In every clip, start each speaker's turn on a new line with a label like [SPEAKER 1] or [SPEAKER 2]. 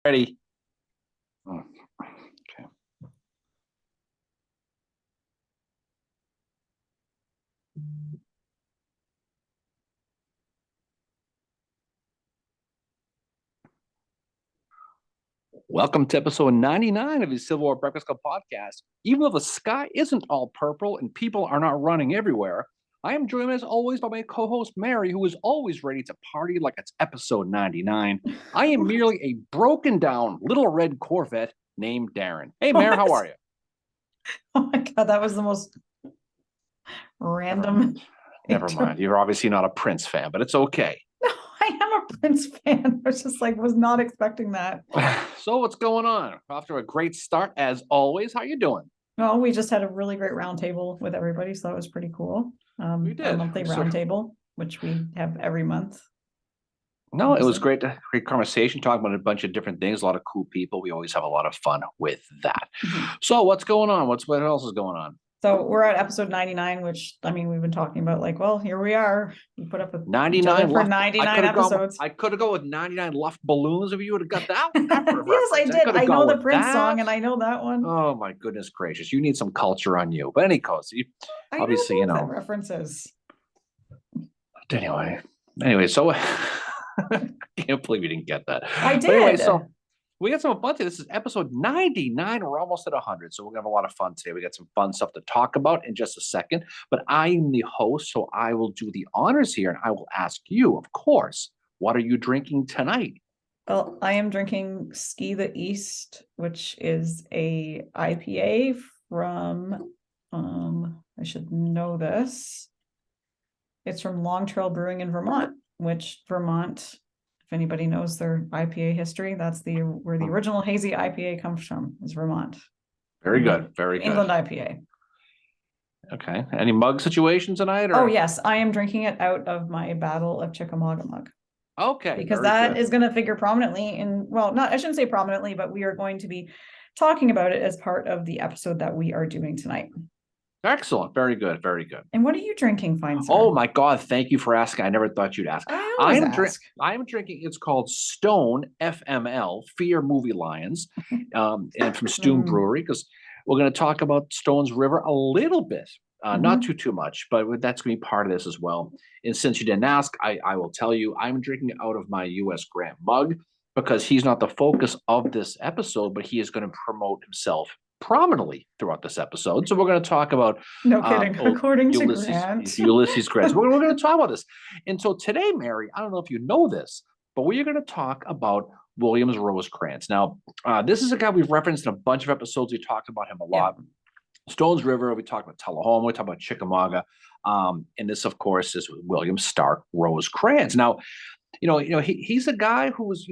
[SPEAKER 1] Ready. Oh, okay. Welcome to episode 99 of the Civil War Breakfast Club podcast. Even though the sky isn't all purple and people are not running everywhere, I am joined as always by my co-host Mary, who is always ready to party like it's episode 99. I am merely a broken down little red Corvette named Darren. Hey, Mary, how are you?
[SPEAKER 2] Oh my God, that was the most random.
[SPEAKER 1] Never mind. You're obviously not a Prince fan, but it's okay.
[SPEAKER 2] No, I am a Prince fan. I was just like, was not expecting that.
[SPEAKER 1] So what's going on? After a great start, as always, how you doing?
[SPEAKER 2] No, we just had a really great roundtable with everybody, so that was pretty cool.
[SPEAKER 1] We
[SPEAKER 2] Our
[SPEAKER 1] did.
[SPEAKER 2] monthly roundtable, which we have every month.
[SPEAKER 1] No, it was great conversation, talking about a bunch of different things, a lot of cool people. We always have a lot of fun with that. So what's going on? What else is going on?
[SPEAKER 2] So we're at episode 99, which I mean, we've been talking about like, well, here we are. We put up with
[SPEAKER 1] 99
[SPEAKER 2] for 99 episodes.
[SPEAKER 1] I could have gone with 99 Luft balloons if you would have got that.
[SPEAKER 2] Yes, I did. I know the Prince song and I know that one.
[SPEAKER 1] Oh my goodness gracious. You need some culture on you. But obviously, you know.
[SPEAKER 2] References.
[SPEAKER 1] Anyway, so I can't believe you didn't get that.
[SPEAKER 2] I did.
[SPEAKER 1] But anyway, so we got some fun today. This is episode 99. We're almost at 100. So we're going to have a lot of fun today. We got some fun stuff to talk about in just a second. But I am the host, so I will do the honors here. And I will ask you, of course, what are you drinking tonight?
[SPEAKER 2] Well, I am drinking Ski the East, which is a IPA from, I should know this. It's from Long Trail Brewing in Vermont, which Vermont, if anybody knows their IPA history, that's where the original hazy IPA comes from, is Vermont.
[SPEAKER 1] Very good. Very good.
[SPEAKER 2] England IPA.
[SPEAKER 1] Okay. Any mug situation tonight?
[SPEAKER 2] Oh, yes. I am drinking it out of my Battle of Chickamauga mug.
[SPEAKER 1] Okay.
[SPEAKER 2] Because that is going to figure prominently in, well, I shouldn't say prominently, but we are going to be talking about it as part of the episode that we are doing tonight.
[SPEAKER 1] Excellent. Very good. Very good.
[SPEAKER 2] And what are you drinking, fine sir?
[SPEAKER 1] Oh my God. Thank you for asking. I never thought you'd ask.
[SPEAKER 2] I
[SPEAKER 1] am drinking, it's called Stone FML, Fear Movie Lions, and from Stone Brewery, because we're going to talk about Stone's River a little bit. Not too much, but that's going to be part of this as well. And since you didn't ask, I will tell you, I'm drinking out of my U.S. Grant mug because he's not the focus of this episode, but he is going to promote himself prominently throughout this episode. So we're going to talk about
[SPEAKER 2] according to
[SPEAKER 1] Ulysses Grant. We're going to talk about this. And so today, Mary, I don't know if you know this, but we are going to talk about William Rosecrans. Now, this is a guy we've referenced in a bunch of episodes. We talked about him a lot. Stones River, we talked about Tullahoma, we talked about Chickamauga. And this, of course, is William Stark Rosecrans. Now, he's a guy who was,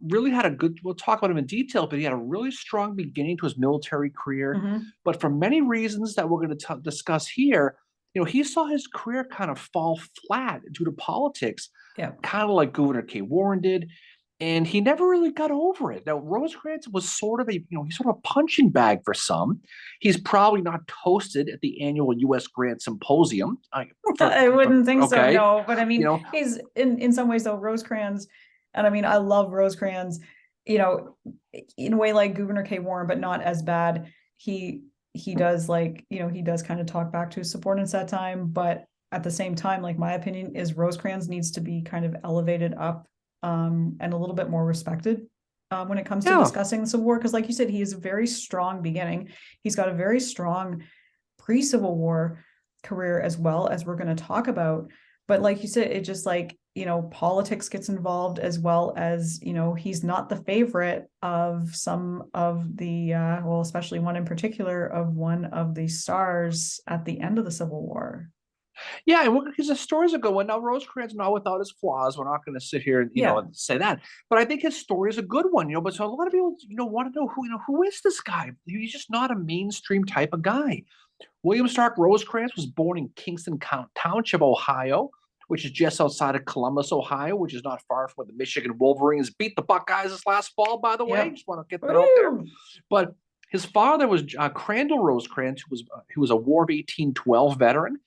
[SPEAKER 1] really had a good, we'll talk about him in detail, but he had a really strong beginning to his military career. But for many reasons that we're going to discuss here, he saw his career kind of fall flat due to politics, kind of like Governor K. Warren did. And he never really got over it. Now, Rosecrans was sort of he's sort of a punching bag for some. He's probably not toasted at the annual U.S. Grant Symposium.
[SPEAKER 2] I wouldn't think so, no. But I mean, he's in some ways, though, Rosecrans, and I mean, I love Rosecrans, in a way like Governor K. Warren, but not as bad. He does he does kind of talk back to his supporters at that time. But at the same time, like my opinion is Rosecrans needs to be kind of elevated up and a little bit more respected when it comes to discussing the Civil War. Because like you said, he has a very strong beginning. He's got a very strong pre-Civil War career as well, as we're going to talk about. But like you said, it just politics gets involved, as well as, he's not the favorite of some of the, especially one in particular, of one of the stars at the end of the Civil War.
[SPEAKER 1] Yeah, and because the stories are good one. Now, Rosecrans, not without his flaws. We're not going to sit here and say that. But I think his story is a good one. But so a lot of people, want to know who is this guy? He's just not a mainstream type of guy. William Stark Rosecrans was born in Kingston Township, Ohio, which is just outside of Columbus, Ohio, which is not far from where the Michigan Wolverines beat the Buckeyes this last fall, by the way. Just want to get that out there. But his father was Crandall Rosecrans, who was a War of 1812 veteran.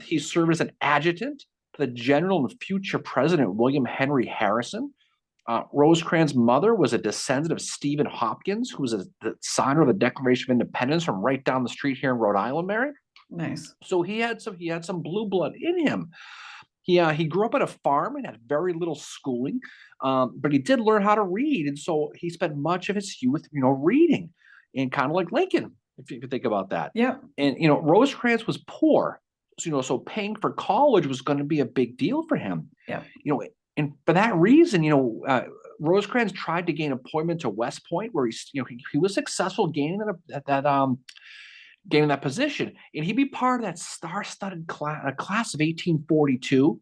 [SPEAKER 1] He served as an adjutant to the general and future President William Henry Harrison. Rosecrans' mother was a descendant of Stephen Hopkins, who was the signer of the Declaration of Independence from right down the street here in Rhode Island, Mary.
[SPEAKER 2] Nice.
[SPEAKER 1] So he had some blue blood in him. He grew up at a farm and had very little schooling, but he did learn how to read, and so he spent much of his youth, reading, and kind of like Lincoln, if you think about that.
[SPEAKER 2] Yeah.
[SPEAKER 1] And Rosecrans was poor, so paying for college was going to be a big deal for him.
[SPEAKER 2] Yeah.
[SPEAKER 1] And for that reason, Rosecrans tried to gain appointment to West Point, where he was successful gaining that position, and he'd be part of that star-studded class of 1842.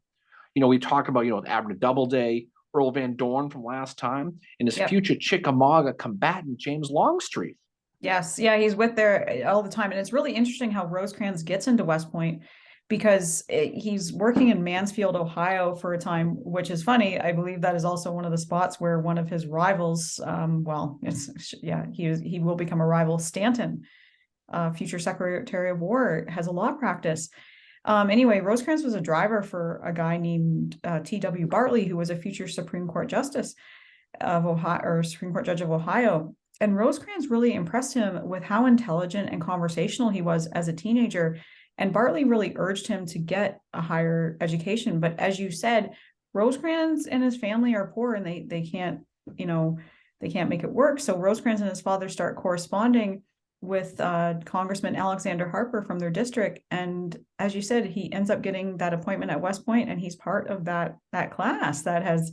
[SPEAKER 1] We talked about Abner Doubleday, Earl Van Dorn from last time, and his future Chickamauga combatant James Longstreet.
[SPEAKER 2] Yes, yeah, he's with there all the time, and it's really interesting how Rosecrans gets into West Point, because he's working in Mansfield, Ohio for a time, which is funny. I believe that is also one of the spots where one of his rivals, he will become a rival, Stanton, future Secretary of War, has a law practice. Anyway, Rosecrans was a driver for a guy named T.W. Bartley, who was a future Supreme Court Justice of Ohio, or Supreme Court Judge of Ohio. And Rosecrans really impressed him with how intelligent and conversational he was as a teenager. And Bartley really urged him to get a higher education. But as you said, Rosecrans and his family are poor, and they can't make it work. So Rosecrans and his father start corresponding with Congressman Alexander Harper from their district. And as you said, he ends up getting that appointment at West Point, and he's part of that class that has,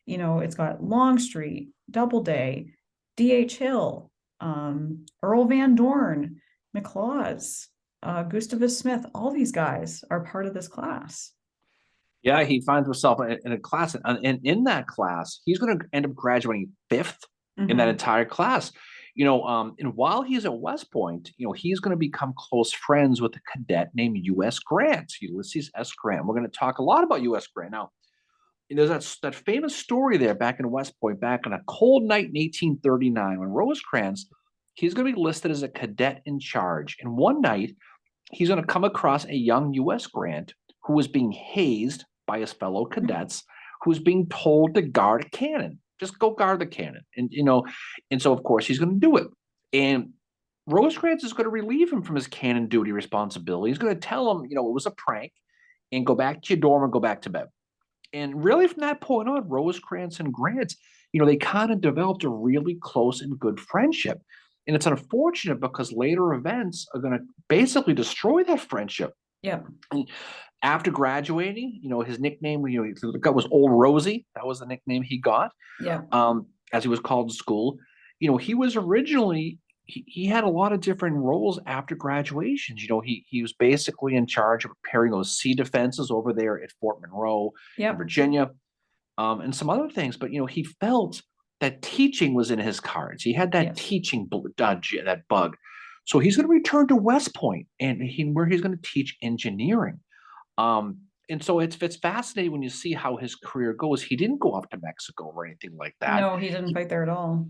[SPEAKER 2] it's got Longstreet, Doubleday, D.H. Hill, Earl Van Dorn, McLaws, Gustavus Smith. All these guys are part of this class.
[SPEAKER 1] Yeah, he finds himself in a class, and in that class, he's going to end up graduating 5th in that entire class. And while he's at West Point, he's going to become close friends with a cadet named U.S. Grant, Ulysses S. Grant. We're going to talk a lot about U.S. Grant. Now, there's that famous story there back in West Point, back on a cold night in 1839, when Rosecrans, he's going to be listed as a cadet in charge. And one night, he's going to come across a young U.S. Grant who was being hazed by his fellow cadets, who was being told to guard a cannon. Just go guard the cannon. And so, of course, he's going to do it. And Rosecrans is going to relieve him from his cannon duty responsibility. He's going to tell him, it was a prank, and go back to your dorm and go back to bed. And really, from that point on, Rosecrans and Grant, they kind of developed a really close and good friendship. And it's unfortunate because later events are going to basically destroy that friendship.
[SPEAKER 2] Yeah.
[SPEAKER 1] And after graduating, his nickname, was Old Rosie. That was the nickname he got.
[SPEAKER 2] Yeah.
[SPEAKER 1] As he was called in school. He was originally, he had a lot of different roles after graduations. He was basically in charge of preparing those sea defenses over there at Fort Monroe, in Virginia, and some other things. But, he felt that teaching was in his cards. He had that teaching that bug. So he's going to return to West Point, and where he's going to teach engineering. And so it's fascinating when you see how his career goes. He didn't go off to Mexico or anything like that.
[SPEAKER 2] No, he didn't fight there at all.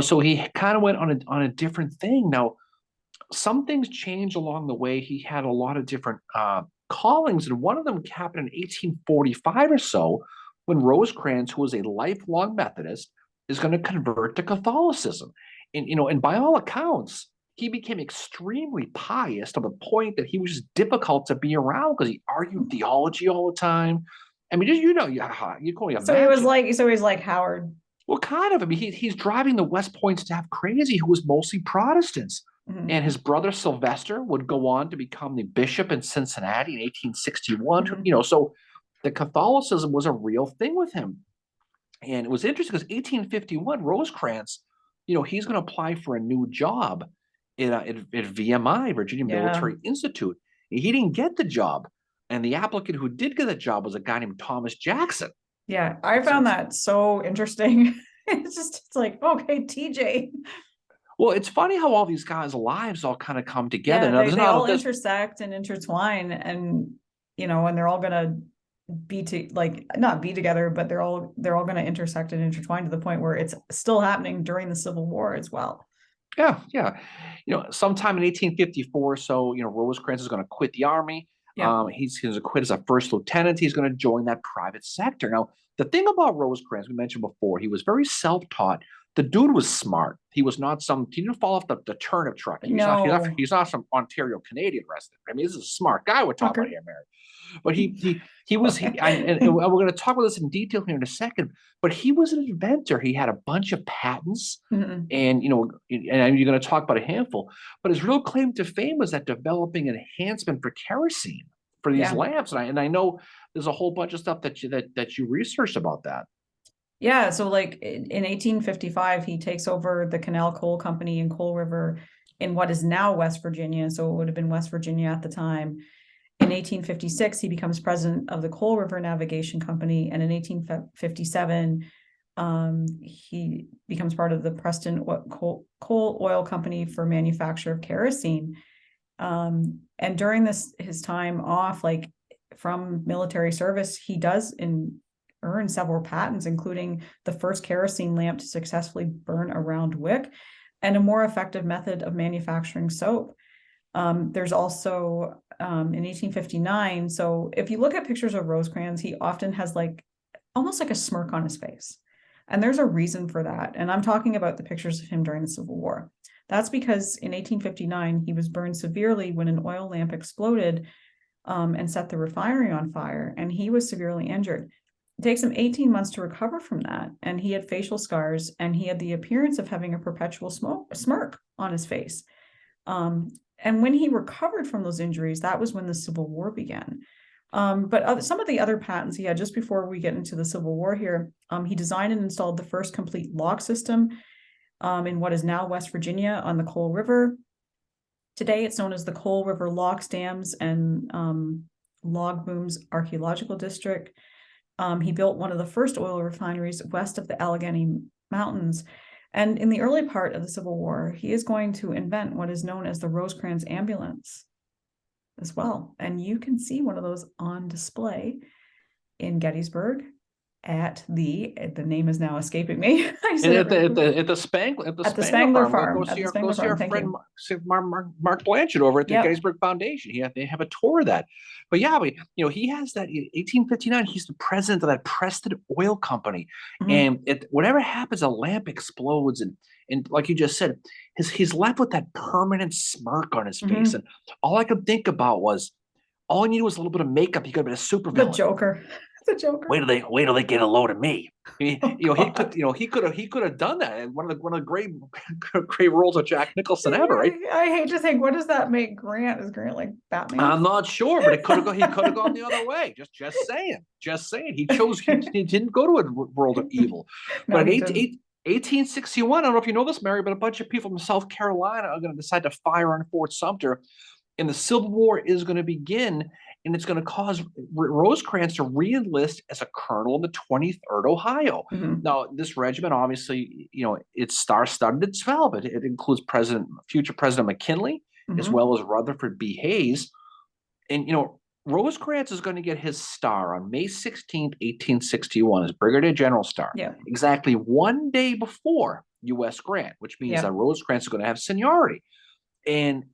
[SPEAKER 1] So he kind of went on a different thing. Now, some things changed along the way. He had a lot of different callings, and one of them happened in 1845 or so, when Rosecrans, who was a lifelong Methodist, is going to convert to Catholicism. And by all accounts, he became extremely pious to the point that he was just difficult to be around because he argued theology all the time. I mean, you can only imagine.
[SPEAKER 2] So he was like Howard.
[SPEAKER 1] Well, kind of. I mean, he's driving the West Point staff crazy, who was mostly Protestants. Mm-hmm. And his brother Sylvester would go on to become the bishop in Cincinnati in 1861. Mm-hmm. So the Catholicism was a real thing with him. And it was interesting because 1851, Rosecrans, he's going to apply for a new job at VMI, Virginia Military Institute. He didn't get the job. And the applicant who did get the job was a guy named Thomas Jackson.
[SPEAKER 2] Yeah, I found that so interesting. It's like, okay, TJ.
[SPEAKER 1] Well, it's funny how all these guys' lives all kind of come together.
[SPEAKER 2] Yeah, they all intersect and intertwine, and and they're all gonna not be together, but they're all going to intersect and intertwine to the point where it's still happening during the Civil War as well.
[SPEAKER 1] Yeah. Sometime in 1854, so Rosecrans is going to quit the army. Yeah. He's going to quit as a first lieutenant. He's going to join that private sector. Now, The thing about Rosecrans, we mentioned before, he was very self-taught. The dude was smart. He was not he didn't fall off the turnip truck.
[SPEAKER 2] No.
[SPEAKER 1] He's not some Ontario Canadian resident. I mean, this is a smart guy we're talking about here, Mary. But and we're going to talk about this in detail here in a second. But he was an inventor. He had a bunch of patents, and and you're going to talk about a handful. But his real claim to fame was that developing an enhancement for kerosene for these lamps. And I know there's a whole bunch of stuff that you researched about that.
[SPEAKER 2] Yeah, so like in 1855, he takes over the Canal Coal Company in Coal River in what is now West Virginia. So it would have been West Virginia at the time. In 1856, he becomes president of the Coal River Navigation Company, and in 1857, he becomes part of the Preston Coal Oil Company for manufacture of kerosene. And during his time off, like from military service, he does earn several patents, including the first kerosene lamp to successfully burn a round wick and a more effective method of manufacturing soap. There's also in 1859. So if you look at pictures of Rosecrans, he often has almost like a smirk on his face. And there's a reason for that. And I'm talking about the pictures of him during the Civil War. That's because in 1859, he was burned severely when an oil lamp exploded and set the refinery on fire, and he was severely injured. It takes him 18 months to recover from that, and he had facial scars, and he had the appearance of having a perpetual smirk on his face. And when he recovered from those injuries, that was when the Civil War began. But some of the other patents he had, just before we get into the Civil War here, he designed and installed the first complete lock system in what is now West Virginia on the Coal River. Today, it's known as the Coal River Locks, Dams, and Log Booms Archaeological District. He built one of the first oil refineries west of the Allegheny Mountains. And in the early part of the Civil War, he is going to invent what is known as the Rosecrans ambulance as well. And you can see one of those on display in Gettysburg at the name is now escaping me.
[SPEAKER 1] At the Spangler Farm. Go see our friend Mark Blanchard over at the Gettysburg Foundation. They have a tour of that. But he has that in 1859. He's the president of that Preston Oil Company, and whatever happens, a lamp explodes, and like you just said, he's left with that permanent smirk on his face, and all I could think about was, all he needed was a little bit of makeup. He could have been a supervillain.
[SPEAKER 2] The Joker. The Joker.
[SPEAKER 1] Wait till they get a load of me. He could have done that. One of the great roles of Jack Nicholson ever, right?
[SPEAKER 2] I hate to think, what does that make Grant? Is Grant like Batman?
[SPEAKER 1] I'm not sure, but he could have gone the other way. Just saying. He didn't go to a world of evil.
[SPEAKER 2] No,
[SPEAKER 1] but in 1861, I don't know if you know this, Mary, but a bunch of people from South Carolina are going to decide to fire on Fort Sumter, and the Civil War is going to begin. And it's going to cause Rosecrans to re-enlist as a colonel in the 23rd Ohio. Now, this regiment, obviously, it's star-studded as well, but it includes future President McKinley, as well as Rutherford B. Hayes. And, Rosecrans is going to get his star on May 16th, 1861, as Brigadier General star, exactly one day before U.S. Grant, which means that Rosecrans is going to have seniority. And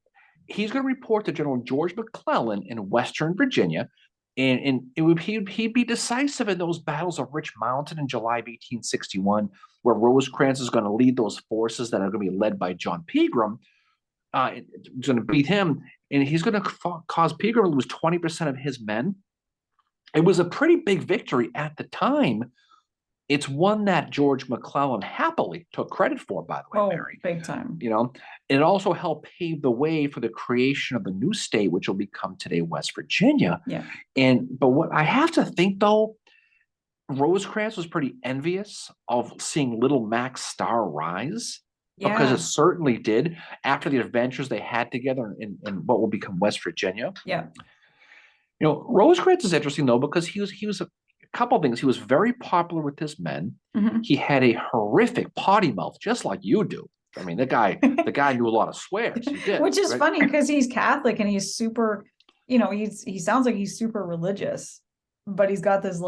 [SPEAKER 1] he's going to report to General George McClellan in Western Virginia, and he'd be decisive in those battles of Rich Mountain in July of 1861, where Rosecrans is going to lead those forces that are going to be led by John Pegram. He's going to beat him, and he's going to cause Pegram to lose 20% of his men. It was a pretty big victory at the time. It's one that George McClellan happily took credit for, by the way, Mary.
[SPEAKER 2] Big time.
[SPEAKER 1] It also helped pave the way for the creation of the new state, which will become today West Virginia. But what I have to think, though, Rosecrans was pretty envious of seeing Little Mac's star rise, because it certainly did after the adventures they had together in what will become West Virginia. Rosecrans is interesting, though, because he was a couple of things. He was very popular with his men. He had a horrific potty mouth, just like you do. I mean, the guy knew a lot of swears. He did,
[SPEAKER 2] which is funny because he's Catholic and he's super, he sounds like he's super religious, but he's got this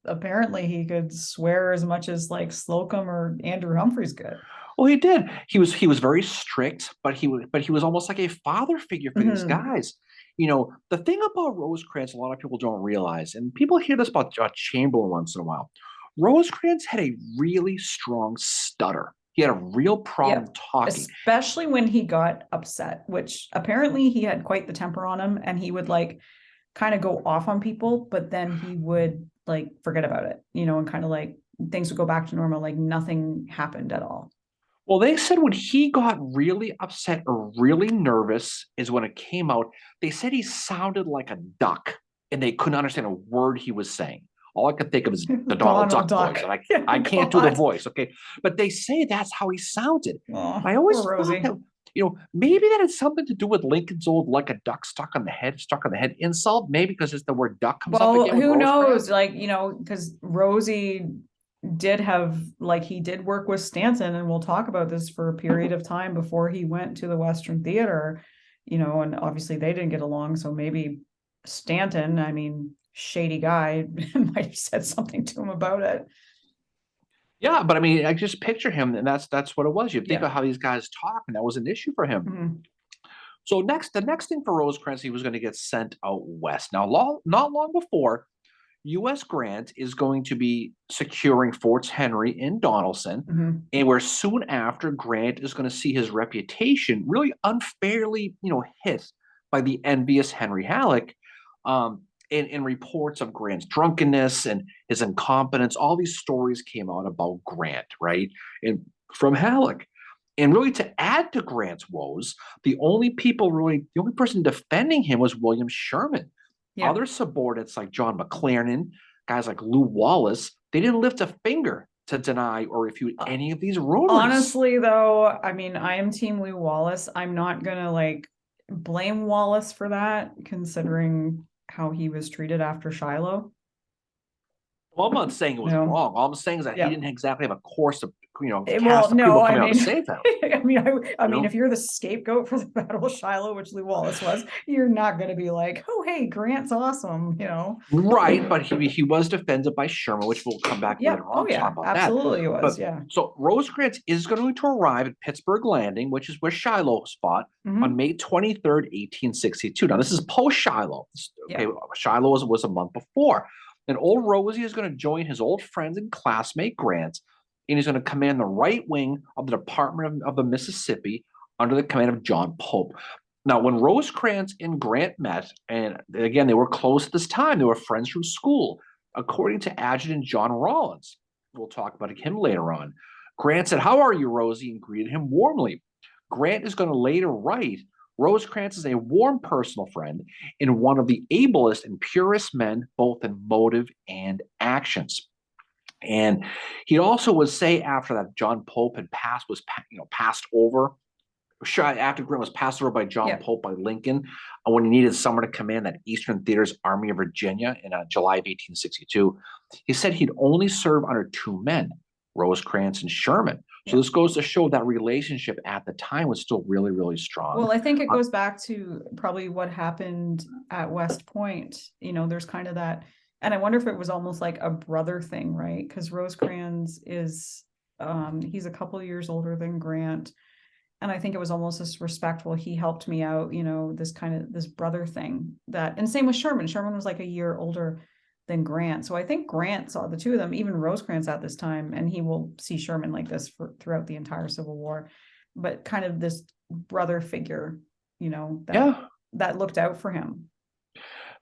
[SPEAKER 2] apparently he could swear as much as Slocum or Andrew Humphreys could.
[SPEAKER 1] Well, he did. He was very strict, but he was almost like a father figure for these guys. The thing about Rosecrans, a lot of people don't realize, and people hear this about Chamberlain once in a while. Rosecrans had a really strong stutter. He had a real problem talking.
[SPEAKER 2] Especially when he got upset, which apparently he had quite the temper on him, and he would like kind of go off on people, but then he would like forget about it, and kind of like things would go back to normal, like nothing happened at all.
[SPEAKER 1] Well, they said when he got really upset or really nervous is when it came out. They said he sounded like a duck and they couldn't understand a word he was saying. All I could think of is the Donald Duck voice. And I can't do the voice, okay? But they say that's how he sounded.
[SPEAKER 2] Oh,
[SPEAKER 1] I always thought that, maybe that had something to do with Lincoln's old "like a duck stuck on the head" insult. Maybe because it's the word duck comes up again.
[SPEAKER 2] Who knows? Like, because Rosie did have, like, he did work with Stanton, and we'll talk about this, for a period of time before he went to the Western Theater, and obviously they didn't get along. So maybe Stanton, I mean, shady guy, might have said something to him about it.
[SPEAKER 1] Yeah, but I mean, I just picture him, and that's what it was. You think of how these guys talk, and that was an issue for him.
[SPEAKER 2] Mm-hmm.
[SPEAKER 1] So the next thing for Rosecrans, he was going to get sent out west. Now, not long before, U.S. Grant is going to be securing Forts Henry and Donelson, and where soon after, Grant is going to see his reputation really unfairly, hit by the envious Henry Halleck. In reports of Grant's drunkenness and his incompetence, all these stories came out about Grant, right? And from Halleck. And really, to add to Grant's woes, the only person defending him was William Sherman. Yeah. Other subordinates like John McClernand, guys like Lew Wallace, they didn't lift a finger to deny or refute any of these rumors.
[SPEAKER 2] Honestly, though, I mean, I am Team Lew Wallace. I'm not gonna blame Wallace for that, considering how he was treated after Shiloh.
[SPEAKER 1] Well, I'm not saying it was wrong. All I'm saying is that he didn't exactly have a course of,
[SPEAKER 2] cast of people
[SPEAKER 1] coming out to save him.
[SPEAKER 2] I mean, if you're the scapegoat for the Battle of Shiloh, which Lew Wallace was, you're not going to be like, oh, hey, Grant's awesome,
[SPEAKER 1] Right, but he was defended by Sherman, which we'll come back later on to talk about
[SPEAKER 2] absolutely that. Was, yeah.
[SPEAKER 1] So Rosecrans is going to arrive at Pittsburgh Landing, which is where Shiloh was fought, on May 23rd, 1862. Now, this is post-Shiloh. Okay, Shiloh was a month before. And old Rosie is going to join his old friend and classmate Grant, and he's going to command the right wing of the Department of the Mississippi under the command of John Pope. Now, when Rosecrans and Grant met, and again, they were close at this time, they were friends from school, according to Adjutant John Rawlins. We'll talk about him later on. Grant said, "How are you, Rosie?" and greeted him warmly. Grant is going to later write, Rosecrans is a warm personal friend and one of the ablest and purest men, both in motive and actions. And he also would say after that John Pope had passed over, after Grant was passed over by John Pope by Lincoln, when he needed someone to command that Eastern Theater's Army of Virginia in July of 1862, he said he'd only serve under two men, Rosecrans and Sherman. So this goes to show that relationship at the time was still really, really strong.
[SPEAKER 2] Well, I think it goes back to probably what happened at West Point. There's kind of that, and I wonder if it was almost like a brother thing, right? Because Rosecrans is, he's a couple of years older than Grant. And I think it was almost this respectful, he helped me out, this brother thing and same with Sherman. Sherman was like a year older than Grant. So I think Grant saw the two of them, even Rosecrans at this time, and he will see Sherman like this throughout the entire Civil War, but kind of this brother figure, that looked out for him.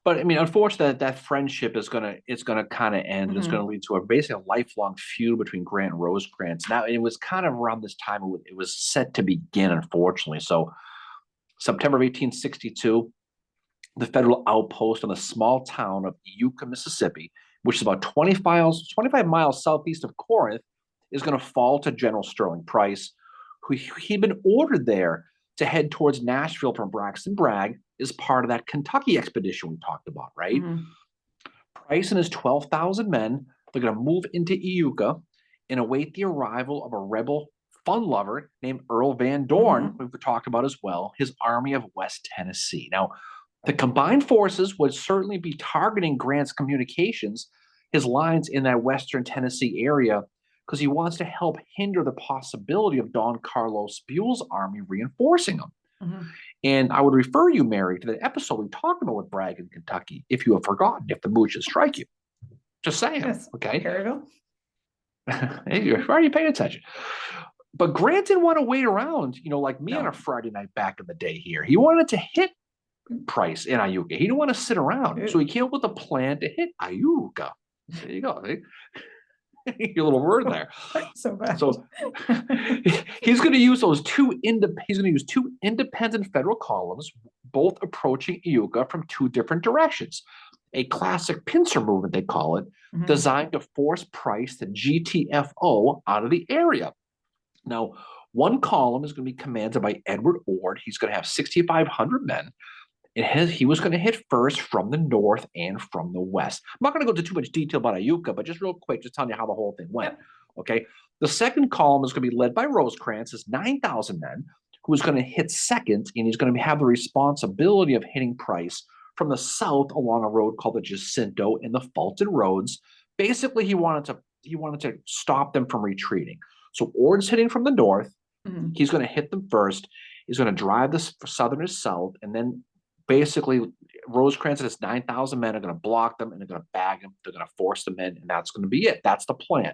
[SPEAKER 1] But I mean, unfortunately, that friendship is gonna kind of end. It's gonna lead to basically a lifelong feud between Grant and Rosecrans. Now, it was kind of around this time it was set to begin, unfortunately. So, September of 1862, the federal outpost on the small town of Iuka, Mississippi, which is about 25 miles southeast of Corinth, is going to fall to General Sterling Price, who he'd been ordered there to head towards Nashville from Braxton Bragg as part of that Kentucky expedition we talked about, right? Price and his 12,000 men, they're going to move into Iuka and await the arrival of a rebel fun lover named Earl Van Dorn, who we've talked about as well, his army of West Tennessee. Now, the combined forces would certainly be targeting Grant's communications, his lines in that Western Tennessee area, because he wants to help hinder the possibility of Don Carlos Buell's army reinforcing him. And I would refer you, Mary, to the episode we talked about with Bragg in Kentucky, if you have forgotten, if the mood should strike you. Just saying.
[SPEAKER 2] Yes.
[SPEAKER 1] Okay.
[SPEAKER 2] Here we go.
[SPEAKER 1] Hey, you're already paying attention. But Grant didn't want to wait around, like me on a
[SPEAKER 2] No.
[SPEAKER 1] Friday night back in the day here. He wanted to hit Price in Iuka. He didn't want to sit around. So he came up with a plan to hit Iuka. There you go. Your little word there.
[SPEAKER 2] So bad.
[SPEAKER 1] So he's going to use two independent federal columns, both approaching Iuka from two different directions. A classic pincer movement, they call it, designed to force Price to GTFO out of the area. Now, one column is going to be commanded by Edward Ord. He's going to have 6,500 men. He was going to hit first from the north and from the west. I'm not going to go into too much detail about Iuka, but just real quick, just telling you how the whole thing went. Yep. Okay. The second column is going to be led by Rosecrans, his 9,000 men, who is going to hit second, and he's going to have the responsibility of hitting Price from the south along a road called the Jacinto and the Fulton roads. Basically, he wanted to stop them from retreating. So Ord's hitting from the north. He's going to hit them first. He's going to drive the Southerners south, and then basically Rosecrans and his 9,000 men are going to block them, and they're going to bag them. They're going to force them in, and that's going to be it. That's the plan.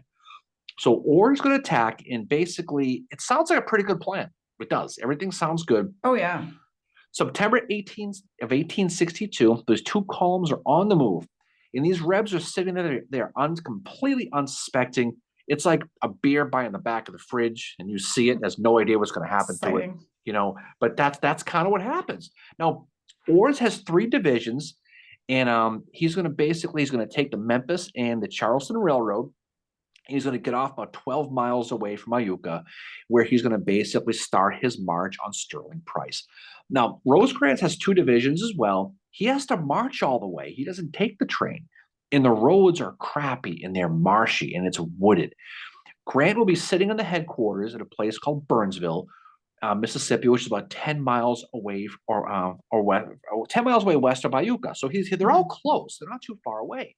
[SPEAKER 1] So Ord's going to attack, and basically it sounds like a pretty good plan. It does. Everything sounds good.
[SPEAKER 2] Oh, yeah.
[SPEAKER 1] September 18th of 1862, those two columns are on the move, and these Rebs are sitting there. They're completely unsuspecting. It's like a beer by in the back of the fridge, and you see it, and there's no idea what's going to happen to it, But that's kind of what happens. Now, Ord has 3 divisions, and he's going to take the Memphis and the Charleston Railroad. He's going to get off about 12 miles away from Iuka, where he's going to basically start his march on Sterling Price. Now, Rosecrans has 2 divisions as well. He has to march all the way. He doesn't take the train. And the roads are crappy, and they're marshy, and it's wooded. Grant will be sitting in the headquarters at a place called Burnsville, Mississippi, which is about 10 miles away, or 10 miles away west of Iuka. So they're all close. They're not too far away.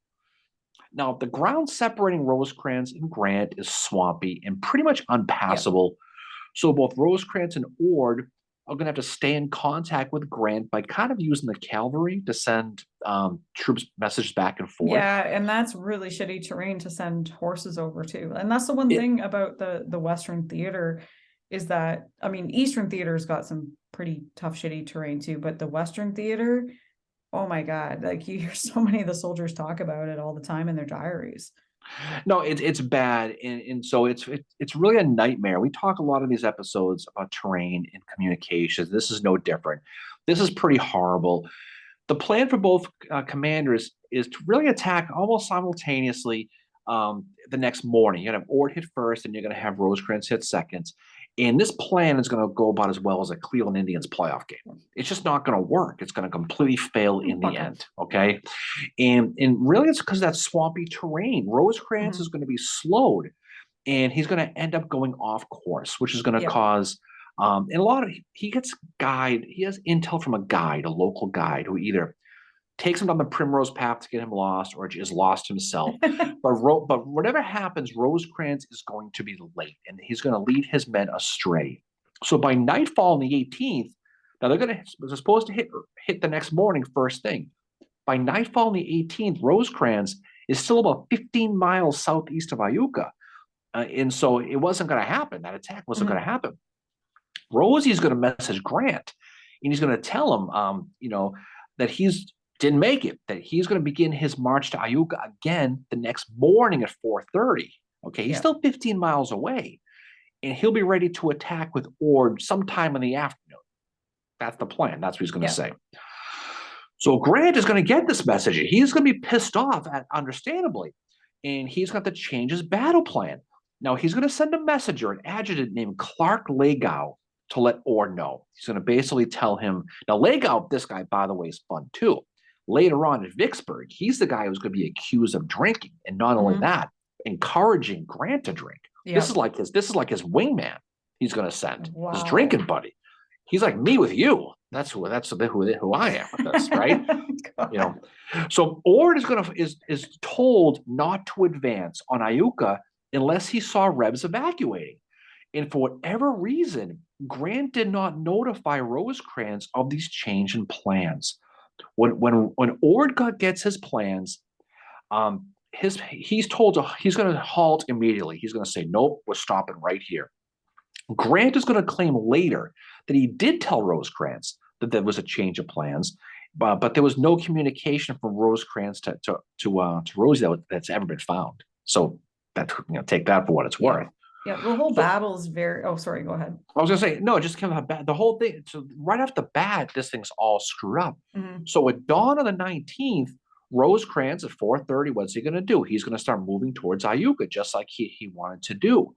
[SPEAKER 1] Now, the ground separating Rosecrans and Grant is swampy and pretty much unpassable. Yep. So both Rosecrans and Ord are going to have to stay in contact with Grant by kind of using the cavalry to send troops messages back and forth.
[SPEAKER 2] Yeah, and that's really shitty terrain to send horses over to. And that's the one thing about the Western theater is that, I mean, Eastern theater's got some pretty tough, shitty terrain too, but the Western theater, oh my God, like you hear so many of the soldiers talk about it all the time in their diaries.
[SPEAKER 1] No, it's bad. And so it's really a nightmare. We talk a lot in these episodes about terrain and communications. This is no different. This is pretty horrible. The plan for both commanders is to really attack almost simultaneously the next morning. You're going to have Ord hit first, and you're going to have Rosecrans hit second. And this plan is going to go about as well as a Cleveland Indians playoff game. It's just not going to work. It's going to completely fail in the end, okay? And really it's because of that swampy terrain. Rosecrans is going to be slowed, and he's going to end up going off course, which is going to cause and he has intel from a local guide, who either takes him down the primrose path to get him lost, or is lost himself. But whatever happens, Rosecrans is going to be late, and he's going to lead his men astray. So by nightfall on the 18th, now they're supposed to hit the next morning first thing. By nightfall on the 18th, Rosecrans is still about 15 miles southeast of Iuka, and so it wasn't going to happen. That attack wasn't going to happen. Rosie's going to message Grant, and he's going to tell him, that he's didn't make it, that he's going to begin his march to Iuka again the next morning at 4:30. Okay, he's still 15 miles away, and he'll be ready to attack with Ord sometime in the afternoon. That's the plan. That's what he's going to say. So Grant is going to get this message. He's going to be pissed off, understandably, and he's got to change his battle plan. Now, he's going to send a messenger, an adjutant named Clark Lagow, to let Ord know. He's going to basically tell him. Now, Lagow, this guy, by the way, is fun too. Later on at Vicksburg, he's the guy who's going to be accused of drinking, and not only that, encouraging Grant to drink. This is like his wingman. He's going to send his drinking buddy. He's like me with you. That's who I am with this, right? So Ord is told not to advance on Iuka unless he saw Rebs evacuating. And for whatever reason, Grant did not notify Rosecrans of these change in plans. When Ord gets his plans, he's told he's going to halt immediately. He's going to say, nope, we're stopping right here. Grant is going to claim later that he did tell Rosecrans that there was a change of plans, but there was no communication from Rosecrans to Rosie that's ever been found. So that, take that for what it's worth.
[SPEAKER 2] Yeah, the whole battle is very. Oh, sorry. Go ahead.
[SPEAKER 1] I was gonna say no, just kind of the whole thing. So right off the bat, this thing's all screwed up. So at dawn of the 19th, Rosecrans at 4:30, what's he gonna do? He's gonna start moving towards Iuka, just like he wanted to do.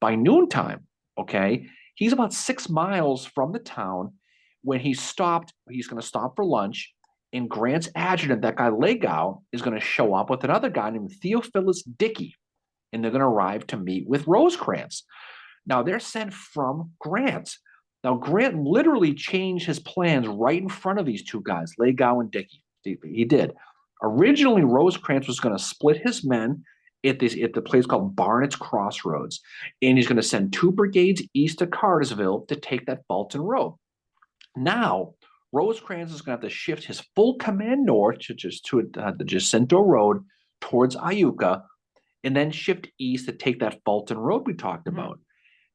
[SPEAKER 1] By noontime, okay, he's about 6 miles from the town when he stopped. He's gonna stop for lunch, and Grant's adjutant, that guy Legow, is gonna show up with another guy named Theophilus Dickey, and they're gonna arrive to meet with Rosecrans. Now they're sent from Grant. Now Grant literally changed his plans right in front of these two guys, Legow and Dickey. He did. Originally, Rosecrans was going to split his men at the place called Barnett's Crossroads, and he's going to send 2 brigades east of Cartersville to take that Fulton Road. Now, Rosecrans is going to have to shift his full command north to the Jacinto Road towards Iuka, and then shift east to take that Fulton Road we talked about,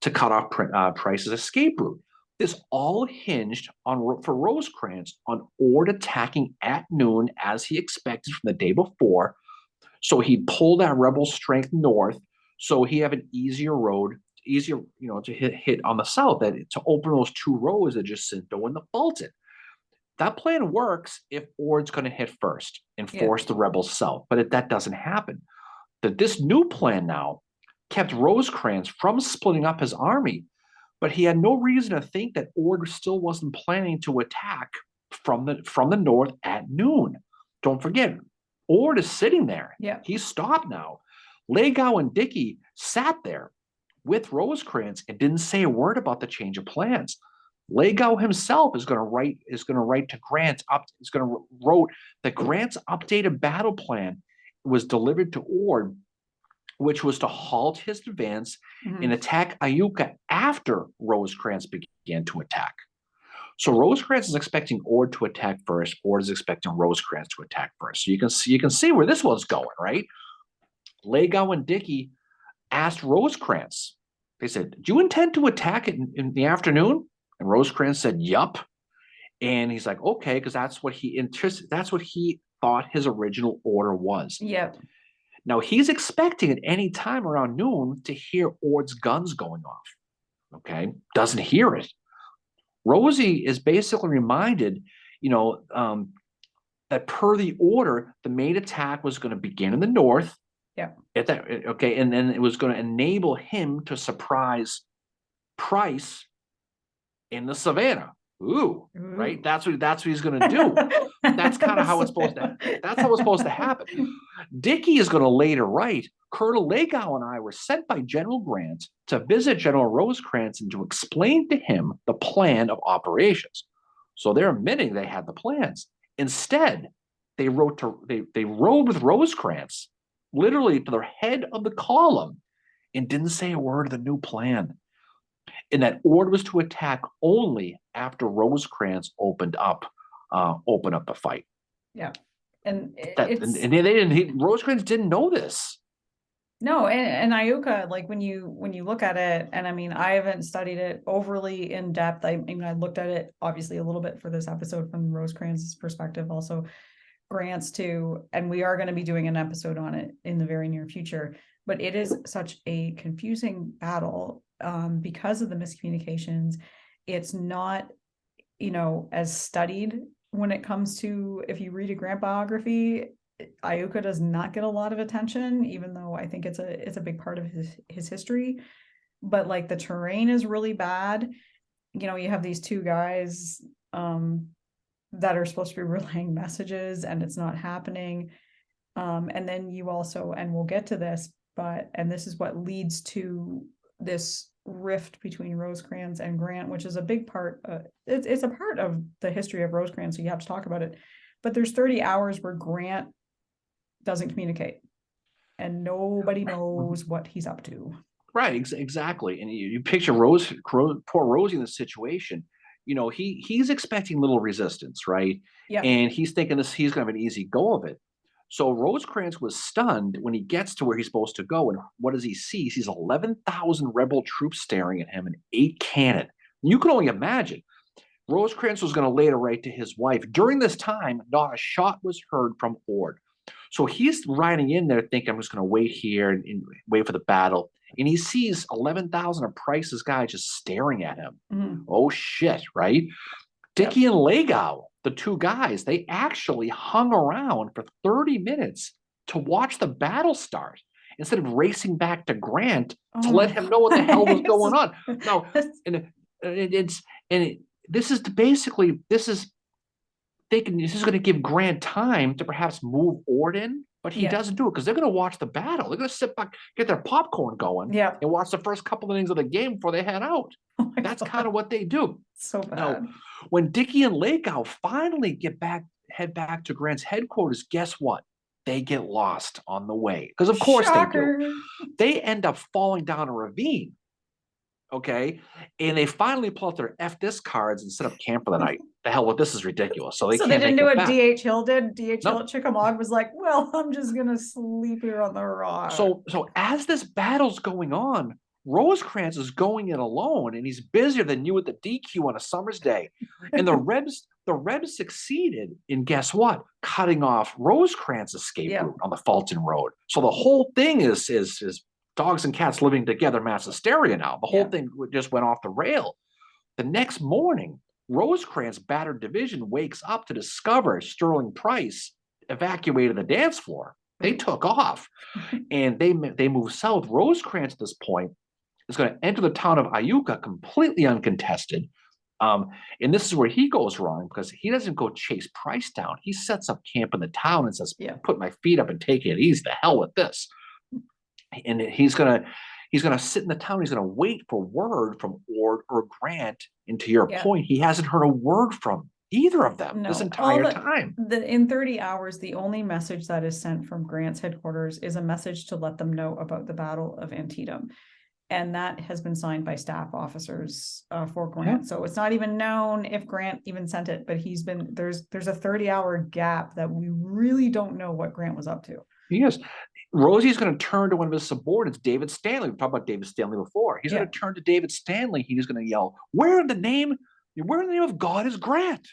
[SPEAKER 1] to cut off Price's escape route. This all hinged for Rosecrans on Ord attacking at noon as he expected from the day before. So he'd pull that rebel strength north, so he have an easier road, to hit on the south, to open those 2 roads, the Jacinto and the Fulton. That plan works if Ord's going to hit first and force the rebels south, but that doesn't happen. This new plan now kept Rosecrans from splitting up his army, but he had no reason to think that Ord still wasn't planning to attack from the north at noon. Don't forget, Ord is sitting there.
[SPEAKER 2] Yeah.
[SPEAKER 1] He's stopped now. Legow and Dickey sat there with Rosecrans and didn't say a word about the change of plans. Legow himself is going to write to Grant wrote that Grant's updated battle plan was delivered to Ord, which was to halt his advance and attack Iuka after Rosecrans began to attack. So Rosecrans is expecting Ord to attack first. Ord is expecting Rosecrans to attack first. So you can see where this one's going, right? Legow and Dickey asked Rosecrans. They said, "Do you intend to attack it in the afternoon?" And Rosecrans said, "Yup." And he's like, "Okay," because that's what he thought his original order was.
[SPEAKER 2] Yep.
[SPEAKER 1] Now he's expecting at any time around noon to hear Ord's guns going off. Okay, doesn't hear it. Rosie is basically reminded, that per the order, the main attack was going to begin in the north.
[SPEAKER 2] Yeah.
[SPEAKER 1] And then it was going to enable him to surprise Price in the Savannah. Ooh, right? That's what he's going to do. That's kind of how it's supposed to happen. Dickey is going to later write, Colonel Legow and I were sent by General Grant to visit General Rosecrans and to explain to him the plan of operations. So they're admitting they had the plans. Instead, they rode with Rosecrans literally to the head of the column and didn't say a word of the new plan. And that Ord was to attack only after Rosecrans opened up the fight.
[SPEAKER 2] Yeah. And
[SPEAKER 1] Rosecrans didn't know this.
[SPEAKER 2] No, and Iuka, like when you look at it, and I mean, I haven't studied it overly in depth. I looked at it obviously a little bit for this episode from Rosecrans' perspective, also Grant's too, and we are going to be doing an episode on it in the very near future. But it is such a confusing battle because of the miscommunications. It's not, as studied when it comes to, if you read a Grant biography, Iuka does not get a lot of attention, even though I think it's a big part of his history. But like the terrain is really bad. You have these 2 guys that are supposed to be relaying messages, and it's not happening. And then you also, and we'll get to this, and this is what leads to this rift between Rosecrans and Grant, which is a big part. It's a part of the history of Rosecrans, so you have to talk about it. But there's 30 hours where Grant doesn't communicate, and nobody knows what he's up to.
[SPEAKER 1] Right, exactly. And you picture poor Rosie in this situation. He's expecting little resistance, right?
[SPEAKER 2] Yeah.
[SPEAKER 1] And he's thinking he's going to have an easy go of it. So Rosecrans was stunned when he gets to where he's supposed to go. And what does he see? He sees 11,000 rebel troops staring at him and 8 cannon. You can only imagine. Rosecrans was going to lay it right to his wife. During this time, not a shot was heard from Ord. So he's riding in there thinking, I'm just going to wait here and wait for the battle. And he sees 11,000 of Price's guys just staring at him. Mm-hmm. Oh, shit, right? Dickey and Lagau, the 2 guys, they actually hung around for 30 minutes to watch the battle start instead of racing back to Grant to let him know what the hell was going on. Now, this is thinking this is going to give Grant time to perhaps move Ord in, but he doesn't do it because they're going to watch the battle. They're going to sit back, get their popcorn going, and watch the first couple of innings of the game before they head out. That's kind of what they do.
[SPEAKER 2] So bad.
[SPEAKER 1] Now, when Dickey and Lagau finally head back to Grant's headquarters, guess what? They get lost on the way. Because of course they do. They end up falling down a ravine. Okay. And they finally pull out their F this cards and set up camp for the night. The hell with this is ridiculous. So they
[SPEAKER 2] didn't do what D.H. Hill did. D.H. Hill at Chickamauga was like, well, I'm just gonna sleep here on the rock.
[SPEAKER 1] So as this battle's going on, Rosecrans is going in alone, and he's busier than you at the DQ on a summer's day. And the Rebs succeeded in, guess what? Cutting off Rosecrans' escape route on the Fulton Road. So the whole thing is dogs and cats living together mass hysteria now. The whole thing just went off the rail. The next morning, Rosecrans' battered division wakes up to discover Sterling Price evacuated the dance floor. They took off, and they move south. Rosecrans at this point is going to enter the town of Iuka completely uncontested. And this is where he goes wrong because he doesn't go chase Price down. He sets up camp in the town and says, put my feet up and take it easy. The hell with this. And he's gonna sit in the town. He's gonna wait for word from Ord or Grant. And to your point, he hasn't heard a word from either of them this entire time.
[SPEAKER 2] In 30 hours, the only message that is sent from Grant's headquarters is a message to let them know about the Battle of Antietam. And that has been signed by staff officers for Grant. So it's not even known if Grant even sent it, but there's a 30-hour gap that we really don't know what Grant was up to.
[SPEAKER 1] Yes. Rosie's going to turn to one of his subordinates, David Stanley. We talked about David Stanley before. He's going to turn to David Stanley. He's going to yell, where in the name of God is Grant?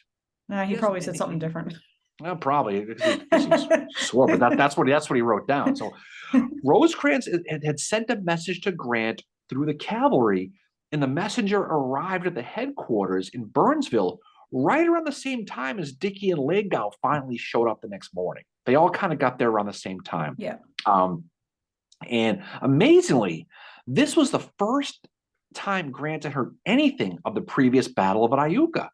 [SPEAKER 2] He probably said something different.
[SPEAKER 1] Well, probably. He swore, but that's what he wrote down. So Rosecrans had sent a message to Grant through the cavalry, and the messenger arrived at the headquarters in Burnsville right around the same time as Dickey and Lagau finally showed up the next morning. They all kind of got there around the same time.
[SPEAKER 2] Yeah.
[SPEAKER 1] And amazingly, this was the first time Grant had heard anything of the previous Battle of Iuka.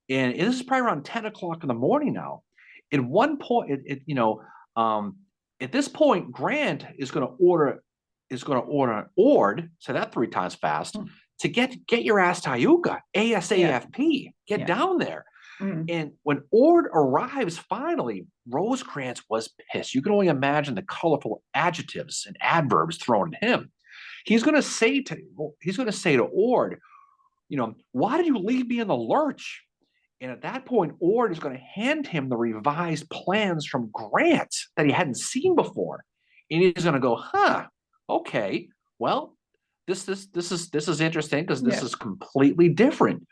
[SPEAKER 1] And this is probably around 10 o'clock in the morning now. At one point, at this point, Grant is going to order Ord, say that 3 times fast, to get your ass to Iuka, ASAFP, get down there. And when Ord arrives finally, Rosecrans was pissed. You can only imagine the colorful adjectives and adverbs thrown at him. He's going to say to Ord, why did you leave me in the lurch? And at that point, Ord is going to hand him the revised plans from Grant that he hadn't seen before. And he's going to go, okay, well, this is interesting because this is completely different.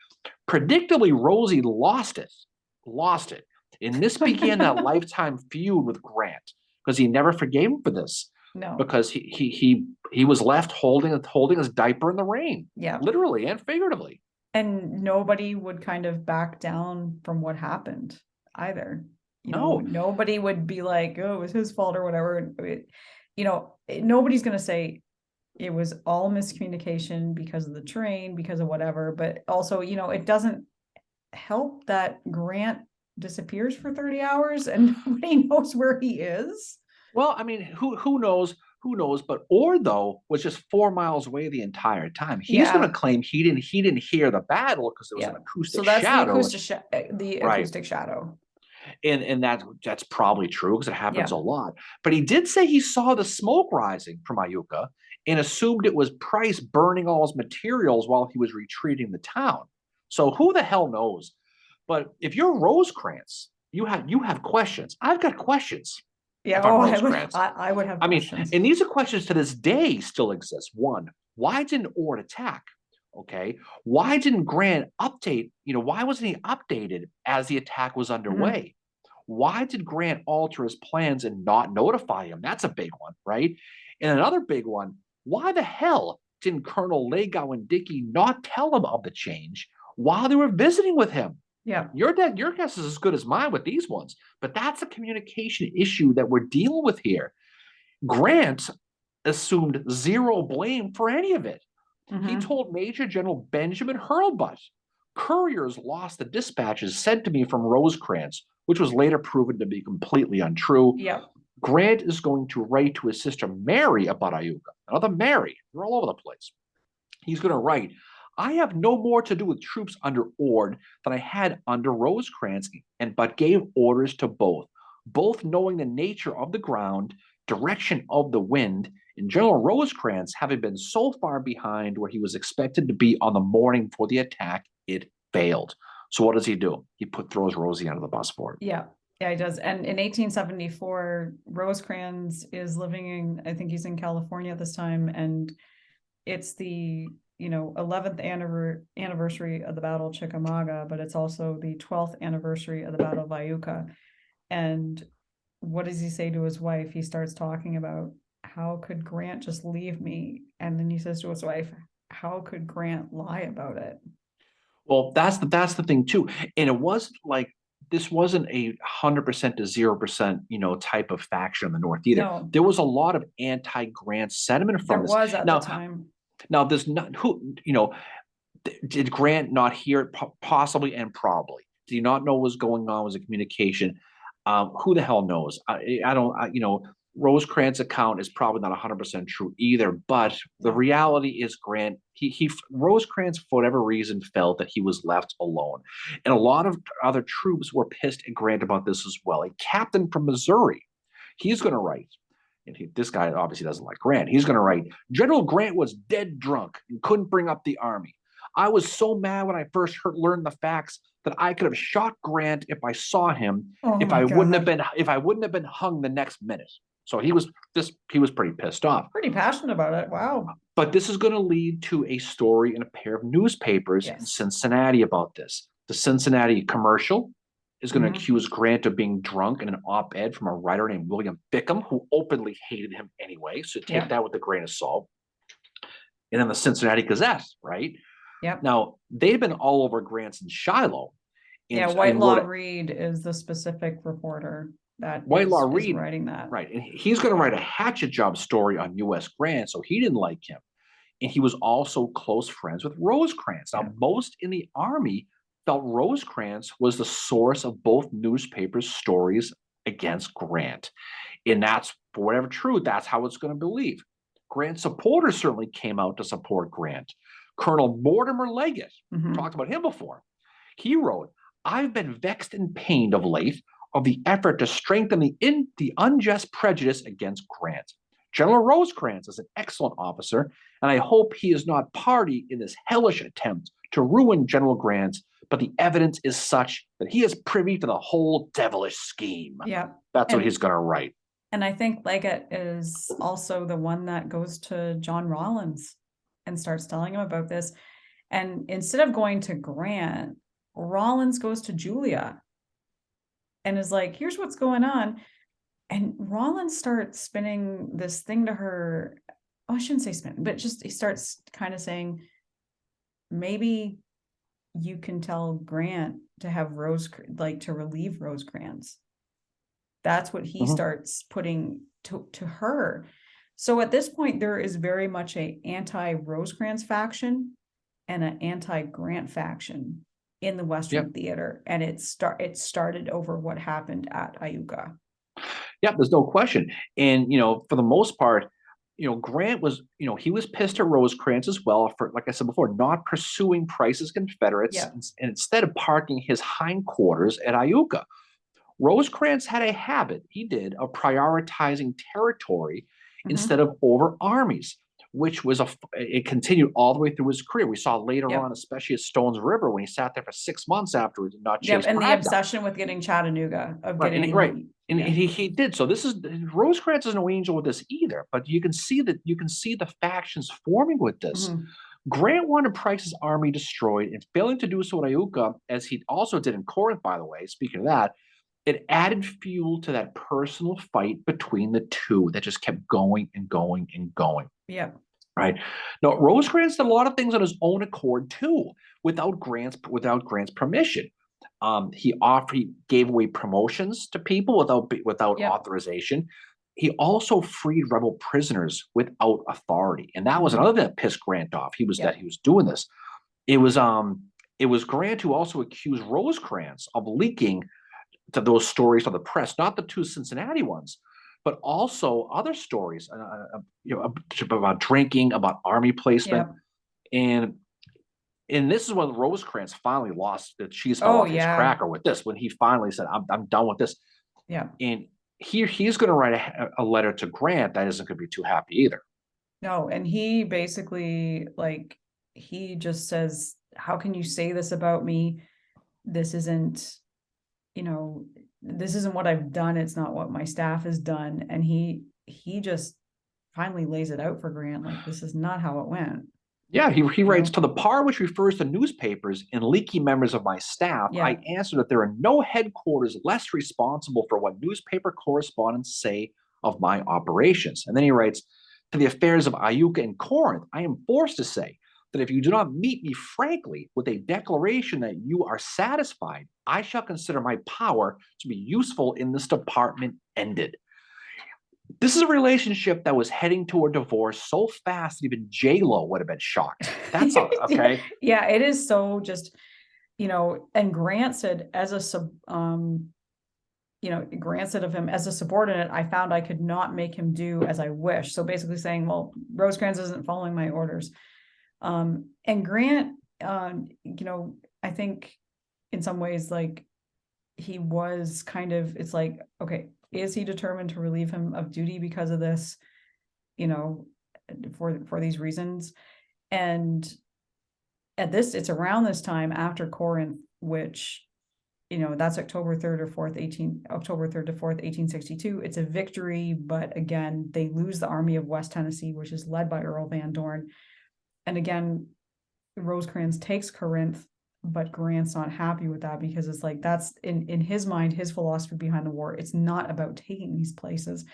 [SPEAKER 1] Predictably, Rosie lost it. And this began that lifetime feud with Grant because he never forgave him for this.
[SPEAKER 2] No,
[SPEAKER 1] because he was left holding his diaper in the rain.
[SPEAKER 2] Yeah,
[SPEAKER 1] literally and figuratively.
[SPEAKER 2] And nobody would kind of back down from what happened either. Nobody would be like, oh, it was his fault or whatever. Nobody's going to say it was all miscommunication because of the train, because of whatever. But also, it doesn't help that Grant disappears for 30 hours and nobody knows where he is.
[SPEAKER 1] Well, I mean, who knows? Who knows? But Ord, though, was just 4 miles away the entire time. He's going to claim he didn't hear the battle because there was an acoustic shadow.
[SPEAKER 2] The acoustic shadow.
[SPEAKER 1] And that's probably true because it happens a lot. But he did say he saw the smoke rising from Iuka and assumed it was Price burning all his materials while he was retreating the town. So who the hell knows? But if you're Rosecrans, you have questions. I've got questions.
[SPEAKER 2] Yeah.
[SPEAKER 1] if I'm
[SPEAKER 2] Oh,
[SPEAKER 1] Rosecrans.
[SPEAKER 2] I would have questions.
[SPEAKER 1] And these are questions to this day still exist. One, why didn't Ord attack? Okay. Why didn't Grant update? Why wasn't he updated as the attack was underway? Why did Grant alter his plans and not notify him? That's a big one, right? And another big one, why the hell didn't Colonel Legau and Dickey not tell him of the change while they were visiting with him?
[SPEAKER 2] Yeah.
[SPEAKER 1] Your guess is as good as mine with these ones, but that's a communication issue that we're dealing with here. Grant assumed zero blame for any of it. He told Major General Benjamin Hurlbut, "Couriers lost the dispatches sent to me from Rosecrans," which was later proven to be completely untrue.
[SPEAKER 2] Yeah.
[SPEAKER 1] Grant is going to write to his sister Mary about Iuka. Another Mary. They're all over the place. He's going to write, "I have no more to do with troops under Ord than I had under Rosecrans, but gave orders to both knowing the nature of the ground, direction of the wind, and General Rosecrans having been so far behind where he was expected to be on the morning before the attack, it failed." So what does he do? He throws Rosie under the bus for it.
[SPEAKER 2] Yeah. Yeah, he does. And in 1874, Rosecrans is living I think he's in California at this time, and it's the 11th anniversary of the Battle of Chickamauga, but it's also the 12th anniversary of the Battle of Iuka. And what does he say to his wife? He starts talking about, how could Grant just leave me? And then he says to his wife, how could Grant lie about it?
[SPEAKER 1] Well, that's the thing too. And it wasn't like, this wasn't a 100% to 0%, type of faction in the North either.
[SPEAKER 2] No.
[SPEAKER 1] There was a lot of anti-Grant sentiment from this.
[SPEAKER 2] There was at the time.
[SPEAKER 1] Now, there's not did Grant not hear it? Possibly and probably. Did he not know what was going on? Was it communication? Who the hell knows? I don't. Rosecrans' account is probably not 100% true either. But the reality is, Grant, Rosecrans, for whatever reason, felt that he was left alone, and a lot of other troops were pissed at Grant about this as well. A captain from Missouri, he's going to write. And this guy obviously doesn't like Grant. He's going to write, "General Grant was dead drunk and couldn't bring up the army. I was so mad when I first learned the facts that I could have shot Grant if I saw him, if I wouldn't have been hung the next minute." So he was pretty pissed off.
[SPEAKER 2] Pretty passionate about it. Wow.
[SPEAKER 1] But this is going to lead to a story in a pair of newspapers in Cincinnati about this. The Cincinnati Commercial is going to accuse Grant of being drunk in an op-ed from a writer named William Bickham, who openly hated him anyway. So take that with a grain of salt. And then the Cincinnati Gazette, right?
[SPEAKER 2] Yep.
[SPEAKER 1] Now, they've been all over Grant's in Shiloh.
[SPEAKER 2] Whitelaw Reid is the specific reporter that is writing that.
[SPEAKER 1] Right. And he's going to write a hatchet job story on U.S. Grant, so he didn't like him. And he was also close friends with Rosecrans. Now, most in the Army felt Rosecrans was the source of both newspapers' stories against Grant. And that's, for whatever truth, that's how it's going to believe. Grant's supporters certainly came out to support Grant. Colonel Mortimer Leggett, talked about him before. He wrote, "I've been vexed and pained of late of the effort to strengthen the unjust prejudice against Grant. General Rosecrans is an excellent officer, and I hope he is not party in this hellish attempt to ruin General Grant, but the evidence is such that he is privy to the whole devilish scheme."
[SPEAKER 2] Yeah.
[SPEAKER 1] That's what he's going to write.
[SPEAKER 2] And I think Leggett is also the one that goes to John Rawlins and starts telling him about this. And instead of going to Grant, Rawlins goes to Julia and is like, "Here's what's going on." And Rawlins starts spinning this thing to her. Oh, I shouldn't say spin, but just he starts kind of saying, maybe you can tell Grant to have to relieve Rosecrans. That's what he starts putting to her. So at this point, there is very much a anti-Rosecrans faction and an anti-Grant faction in the Western theater. And it started over what happened at Iuka.
[SPEAKER 1] Yeah, there's no question. And, for the most part, Grant was, he was pissed at Rosecrans as well for, like I said before, not pursuing Price's Confederates and instead of parking his hindquarters at Iuka. Rosecrans had a habit, he did, of prioritizing territory instead of over armies. which was it continued all the way through his career. We saw later
[SPEAKER 2] Yep.
[SPEAKER 1] on, especially at Stones River, when he sat there for 6 months afterwards and not chase
[SPEAKER 2] and
[SPEAKER 1] Brad
[SPEAKER 2] the
[SPEAKER 1] down.
[SPEAKER 2] obsession with getting Chattanooga, of
[SPEAKER 1] Right,
[SPEAKER 2] getting
[SPEAKER 1] and he did. So this is Rosecrans is no angel with this either, but you can see the factions forming with this. Grant wanted Price's army destroyed, and failing to do so at Iuka, as he also did in Corinth, by the way. Speaking of that, it added fuel to that personal fight between the two that just kept going and going and going.
[SPEAKER 2] Yeah.
[SPEAKER 1] Right. Now, Rosecrans did a lot of things on his own accord too, without Grant's permission. He gave away promotions to people without authorization. He also freed rebel prisoners without authority, and that was another thing that pissed Grant off. That he was doing this. It was Grant who also accused Rosecrans of leaking to those stories to the press, not the two Cincinnati ones, but also other stories, about drinking, about army placement, and this is when Rosecrans finally lost the cheese fell off his cracker with this. When he finally said, "I'm done with this," and he's going to write a letter to Grant that isn't going to be too happy either.
[SPEAKER 2] No, and he basically he just says, "How can you say this about me? This isn't." This isn't what I've done. It's not what my staff has done. And he just finally lays it out for Grant. Like, this is not how it went.
[SPEAKER 1] Yeah, he writes, to the part which refers to newspapers and leaky members of my staff, I answer that there are no headquarters less responsible for what newspaper correspondents say of my operations. And then he writes, to the affairs of Iuka and Corinth, I am forced to say that if you do not meet me frankly with a declaration that you are satisfied, I shall consider my power to be useful in this department ended. This is a relationship that was heading toward divorce so fast that even J-Lo would have been shocked. That's okay.
[SPEAKER 2] Yeah, it is so just, and Grant said Grant said of him, as a subordinate, I found I could not make him do as I wish. So basically saying, well, Rosecrans isn't following my orders. And Grant, I think in some ways, he was kind of, it's like, okay, is he determined to relieve him of duty because of this, for these reasons? And it's around this time after Corinth, which, that's October 3rd to 4th, 1862. It's a victory, but again, they lose the Army of West Tennessee, which is led by Earl Van Dorn. And again, Rosecrans takes Corinth, but Grant's not happy with that, because it's like, that's in his mind, his philosophy behind the war. It's not about taking these places.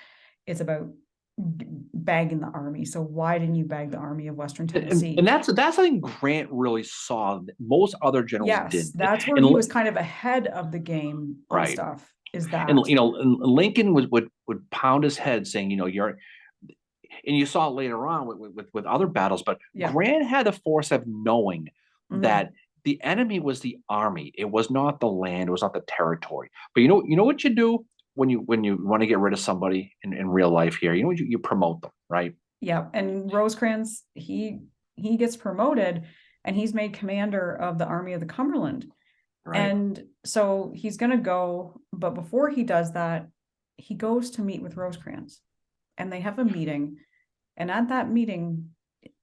[SPEAKER 2] It's about bagging the army. So why didn't you bag the Army of Western Tennessee?
[SPEAKER 1] And that's I think Grant really saw that most other generals didn't.
[SPEAKER 2] That's where he was kind of ahead of the game on stuff. Is that,
[SPEAKER 1] and Lincoln would pound his head saying, you're. And you saw it later on with other battles, but Grant had the force of knowing that the enemy was the army. It was not the land. It was not the territory. But you know what you do when you want to get rid of somebody in real life here. You promote them, right?
[SPEAKER 2] Yeah. And Rosecrans, he gets promoted, and he's made commander of the Army of the Cumberland. Right. And so he's going to go, but before he does that, he goes to meet with Rosecrans, and they have a meeting. And at that meeting,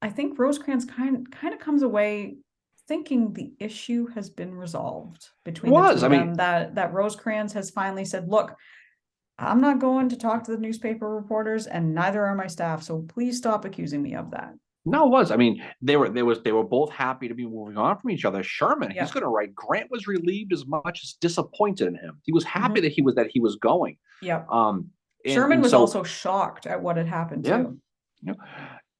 [SPEAKER 2] I think Rosecrans kind of comes away thinking the issue has been resolved between the two of them. That Rosecrans has finally said, look, I'm not going to talk to the newspaper reporters, and neither are my staff. So please stop accusing me of that.
[SPEAKER 1] No, it was. They were both happy to be moving on from each other. Sherman, he's going to write, Grant was relieved as much as disappointed in him. He was happy that he was going.
[SPEAKER 2] Yeah. Sherman was also shocked at what had happened too.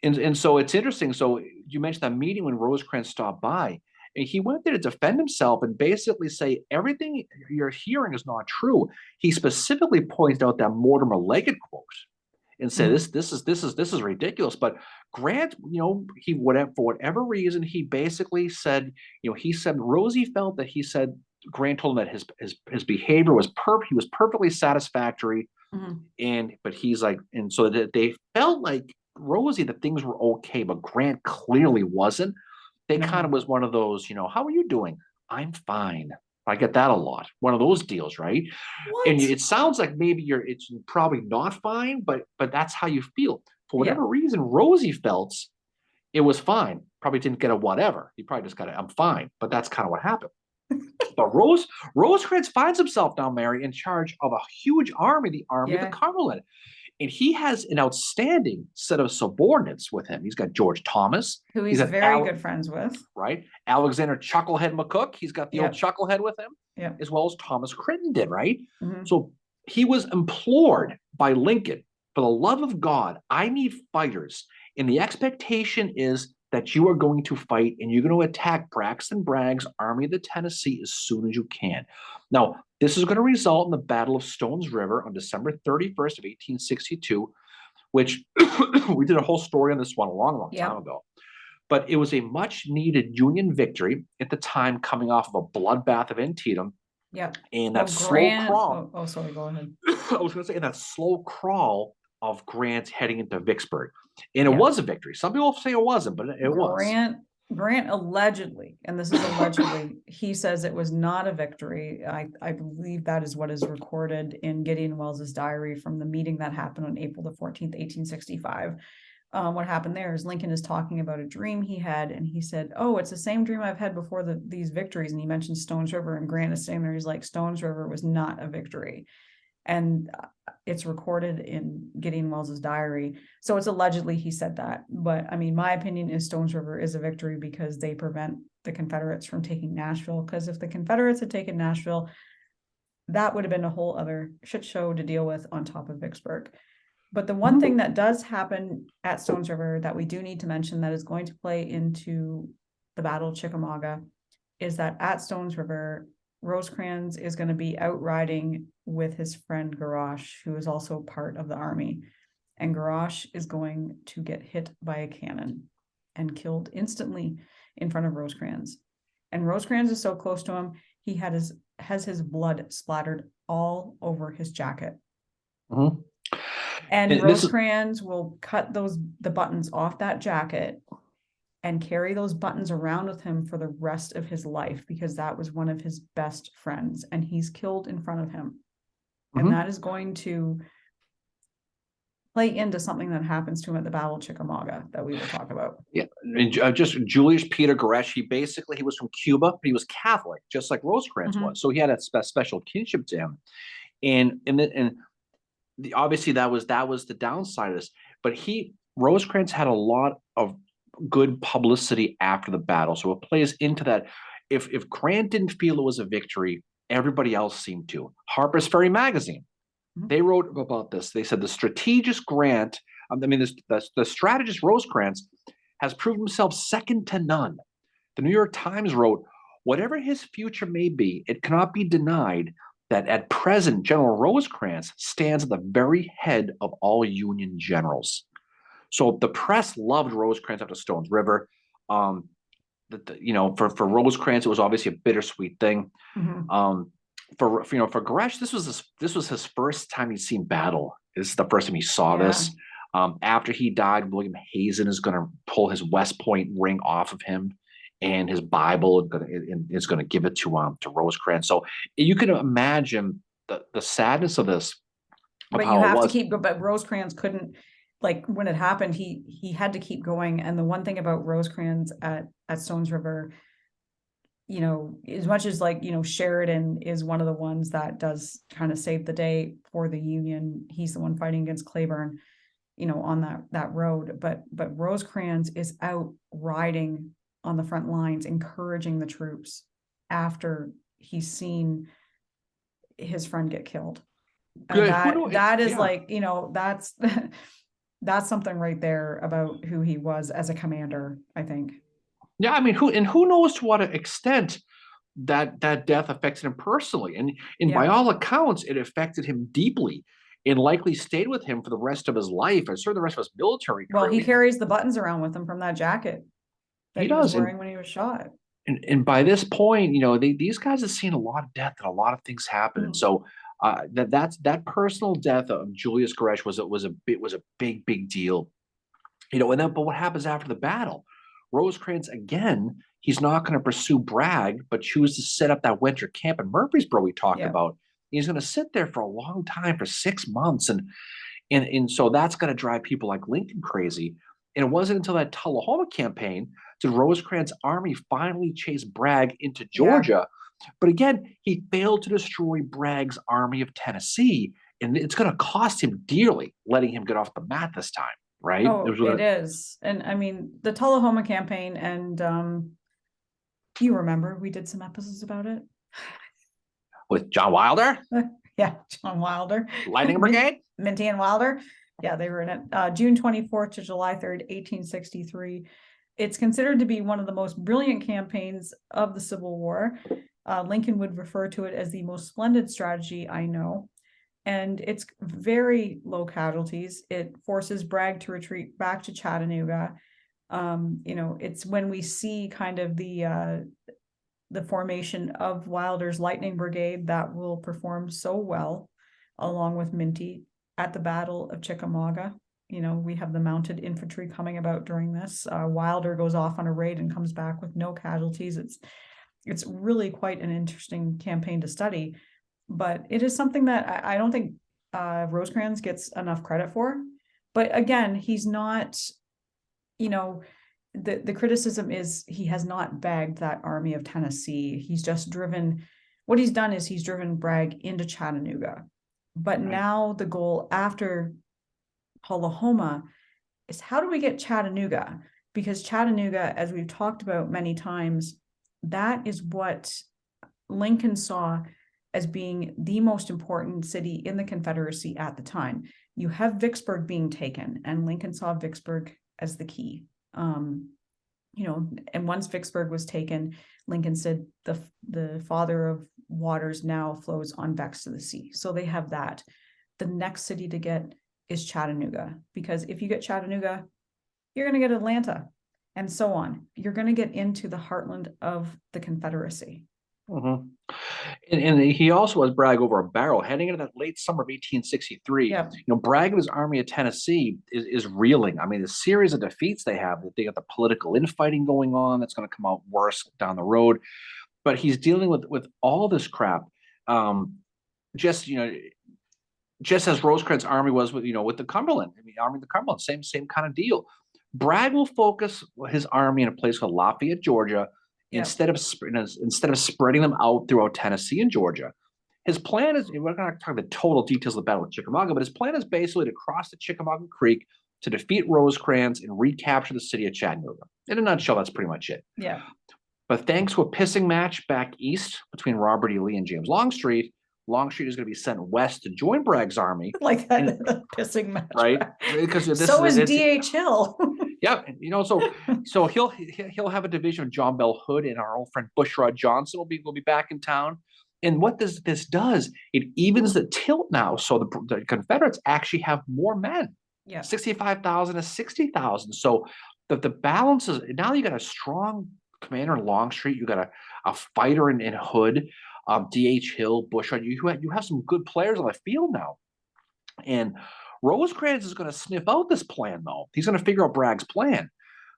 [SPEAKER 1] And so it's interesting. So you mentioned that meeting when Rosecrans stopped by, and he went there to defend himself and basically say everything you're hearing is not true. He specifically pointed out that Mortimer Leggett quote and said, this is ridiculous. But Grant, he whatever, for whatever reason, he basically said, he said Rosie felt that Grant told him that his behavior was he was perfectly satisfactory. But he's like, and so that they felt like Rosie, that things were okay, but Grant clearly wasn't. They kind of was one of those, how are you doing? I'm fine. I get that a lot. One of those deals, right? What? And it sounds like maybe it's probably not fine, but that's how you feel. For whatever reason, Rosie felt it was fine. Probably didn't get a whatever. He probably just got I'm fine. But that's kind of what happened. But Rosecrans finds himself now, Mary, in charge of a huge army, the Army of the Cumberland. And he has an outstanding set of subordinates with him. He's got George Thomas,
[SPEAKER 2] who he's very good friends with.
[SPEAKER 1] Right. Alexander Chucklehead McCook. He's got the old Chucklehead with him, as well as Thomas Crittenden, right? So he was implored by Lincoln, for the love of God, I need fighters. And the expectation is that you are going to fight and you're going to attack Braxton Bragg's Army of the Tennessee as soon as you can. Now, this is going to result in the Battle of Stones River on December 31st of 1862, which we did a whole story on this one a long time ago. But it was a much needed Union victory at the time, coming off of a bloodbath of Antietam. And that slow crawl.
[SPEAKER 2] Oh, sorry, go ahead.
[SPEAKER 1] I was going to say, and that slow crawl of Grant heading into Vicksburg. And it was a victory. Some people say it wasn't, but it was.
[SPEAKER 2] Grant allegedly, and this is allegedly, he says it was not a victory. I believe that is what is recorded in Gideon Wells's diary from the meeting that happened on April the 14th, 1865. What happened there is Lincoln is talking about a dream he had, and he said, oh, it's the same dream I've had before these victories. And he mentioned Stones River, and Grant is saying there, he's like, Stones River was not a victory. And it's recorded in Gideon Wells's diary. So it's allegedly he said that. But I mean, my opinion is Stones River is a victory because they prevent the Confederates from taking Nashville. Because if the Confederates had taken Nashville, that would have been a whole other shit show to deal with on top of Vicksburg. But the one thing that does happen at Stones River that we do need to mention that is going to play into the Battle of Chickamauga is that at Stones River, Rosecrans is going to be out riding with his friend Garrosh, who is also part of the army. And Garrosh is going to get hit by a cannon and killed instantly in front of Rosecrans. And Rosecrans is so close to him, he has his blood splattered all over his jacket. And Rosecrans will cut the buttons off that jacket and carry those buttons around with him for the rest of his life, because that was one of his best friends, and he's killed in front of him. And that is going to play into something that happens to him at the Battle of Chickamauga that we will talk about.
[SPEAKER 1] Yeah, and just Julius Peter Garrosh, he was from Cuba, but he was Catholic, just like Rosecrans was. So he had a special kinship to him. And obviously that was the downside of this. But Rosecrans had a lot of good publicity after the battle, so it plays into that. If Grant didn't feel it was a victory, everybody else seemed to. Harper's Ferry magazine, they wrote about this. They said the strategist Grant, the strategist Rosecrans has proved himself second to none. The New York Times wrote, whatever his future may be, it cannot be denied that at present General Rosecrans stands at the very head of all Union generals. So the press loved Rosecrans after Stones River. For Rosecrans, it was obviously a bittersweet thing. For Garrosh, this was his first time he'd seen battle. This is the first time he saw this. After he died, William Hazen is going to pull his West Point ring off of him, and his Bible is going to give it to Rosecrans. So you can imagine the sadness of this.
[SPEAKER 2] But you have to keep. But Rosecrans couldn't. Like when it happened, he had to keep going. And the one thing about Rosecrans at Stones River, as much as Sheridan is one of the ones that does kind of save the day for the Union, he's the one fighting against Claiborne, on that road. But Rosecrans is out riding on the front lines, encouraging the troops after he's seen his friend get killed. And that's something right there about who he was as a commander, I think.
[SPEAKER 1] Yeah, I mean, who knows to what extent that death affected him personally, and by all accounts, it affected him deeply, and likely stayed with him for the rest of his life, and certainly the rest of his military career.
[SPEAKER 2] Well, he carries the buttons around with him from that jacket that he was wearing when he was shot.
[SPEAKER 1] And by this point, these guys have seen a lot of death and a lot of things happen, and so. That personal death of Julius Garrosh was a big deal, but what happens after the battle? Rosecrans again, he's not going to pursue Bragg, but choose to set up that winter camp in Murfreesboro we talked about. He's going to sit there for a long time, for 6 months, and And so that's going to drive people like Lincoln crazy. And it wasn't until that Tullahoma campaign did Rosecrans' army finally chase Bragg into Georgia. But again, he failed to destroy Bragg's army of Tennessee, and it's going to cost him dearly letting him get off the mat this time, right?
[SPEAKER 2] Oh, it is. And I mean, the Tullahoma campaign, and you remember we did some episodes about it
[SPEAKER 1] with John Wilder.
[SPEAKER 2] Yeah, John Wilder.
[SPEAKER 1] Lightning Brigade.
[SPEAKER 2] Minty and Wilder. Yeah, they were in it. June 24th to July 3rd, 1863. It's considered to be one of the most brilliant campaigns of the Civil War. Lincoln would refer to it as the most splendid strategy I know. And it's very low casualties. It forces Bragg to retreat back to Chattanooga. It's when we see kind of the formation of Wilder's Lightning Brigade that will perform so well, along with Minty, at the Battle of Chickamauga. We have the mounted infantry coming about during this. Wilder goes off on a raid and comes back with no casualties. It's really quite an interesting campaign to study, but it is something that I don't think Rosecrans gets enough credit for. But again, he's not, the criticism is he has not bagged that army of Tennessee. He's just driven, what he's done is he's driven Bragg into Chattanooga. But now the goal after Tullahoma is, how do we get Chattanooga? Because Chattanooga, as we've talked about many times, that is what Lincoln saw as being the most important city in the Confederacy at the time. You have Vicksburg being taken, and Lincoln saw Vicksburg as the key. And once Vicksburg was taken, Lincoln said the father of waters now flows on Vex to the sea. So they have that. The next city to get is Chattanooga, because if you get Chattanooga, you're going to get Atlanta, and so on. You're going to get into the heartland of the Confederacy.
[SPEAKER 1] Mm-hmm. And he also has Bragg over a barrel heading into that late summer of 1863.
[SPEAKER 2] Yeah.
[SPEAKER 1] Bragg and his army of Tennessee is reeling. I mean, the series of defeats they have, they got the political infighting going on that's going to come out worse down the road. But he's dealing with all this crap. Just as Rosecrans' army was with the Cumberland. I mean, Army of the Cumberland, same kind of deal. Bragg will focus his army in a place called Lafayette, Georgia, instead of spreading them out throughout Tennessee and Georgia. His plan is, we're not going to talk the total details of the Battle of Chickamauga, but his plan is basically to cross the Chickamauga Creek to defeat Rosecrans and recapture the city of Chattanooga. In a nutshell, that's pretty much it.
[SPEAKER 2] Yeah.
[SPEAKER 1] But thanks to a pissing match back east between Robert E. Lee and James Longstreet is going to be sent west to join Bragg's army.
[SPEAKER 2] Like that, the pissing match,
[SPEAKER 1] right? Because
[SPEAKER 2] so is D.H. Hill.
[SPEAKER 1] Yeah, so he'll have a division of John Bell Hood, and our old friend Bushrod Johnson will be back in town. And what this does, it evens the tilt now. So the Confederates actually have more men.
[SPEAKER 2] Yeah,
[SPEAKER 1] 65,000 to 60,000. So the balance is now. You got a strong commander in Longstreet. You got a fighter in Hood, D.H. Hill, Bushrod. You have some good players on the field now, and Rosecrans is going to sniff out this plan, though. He's going to figure out Bragg's plan.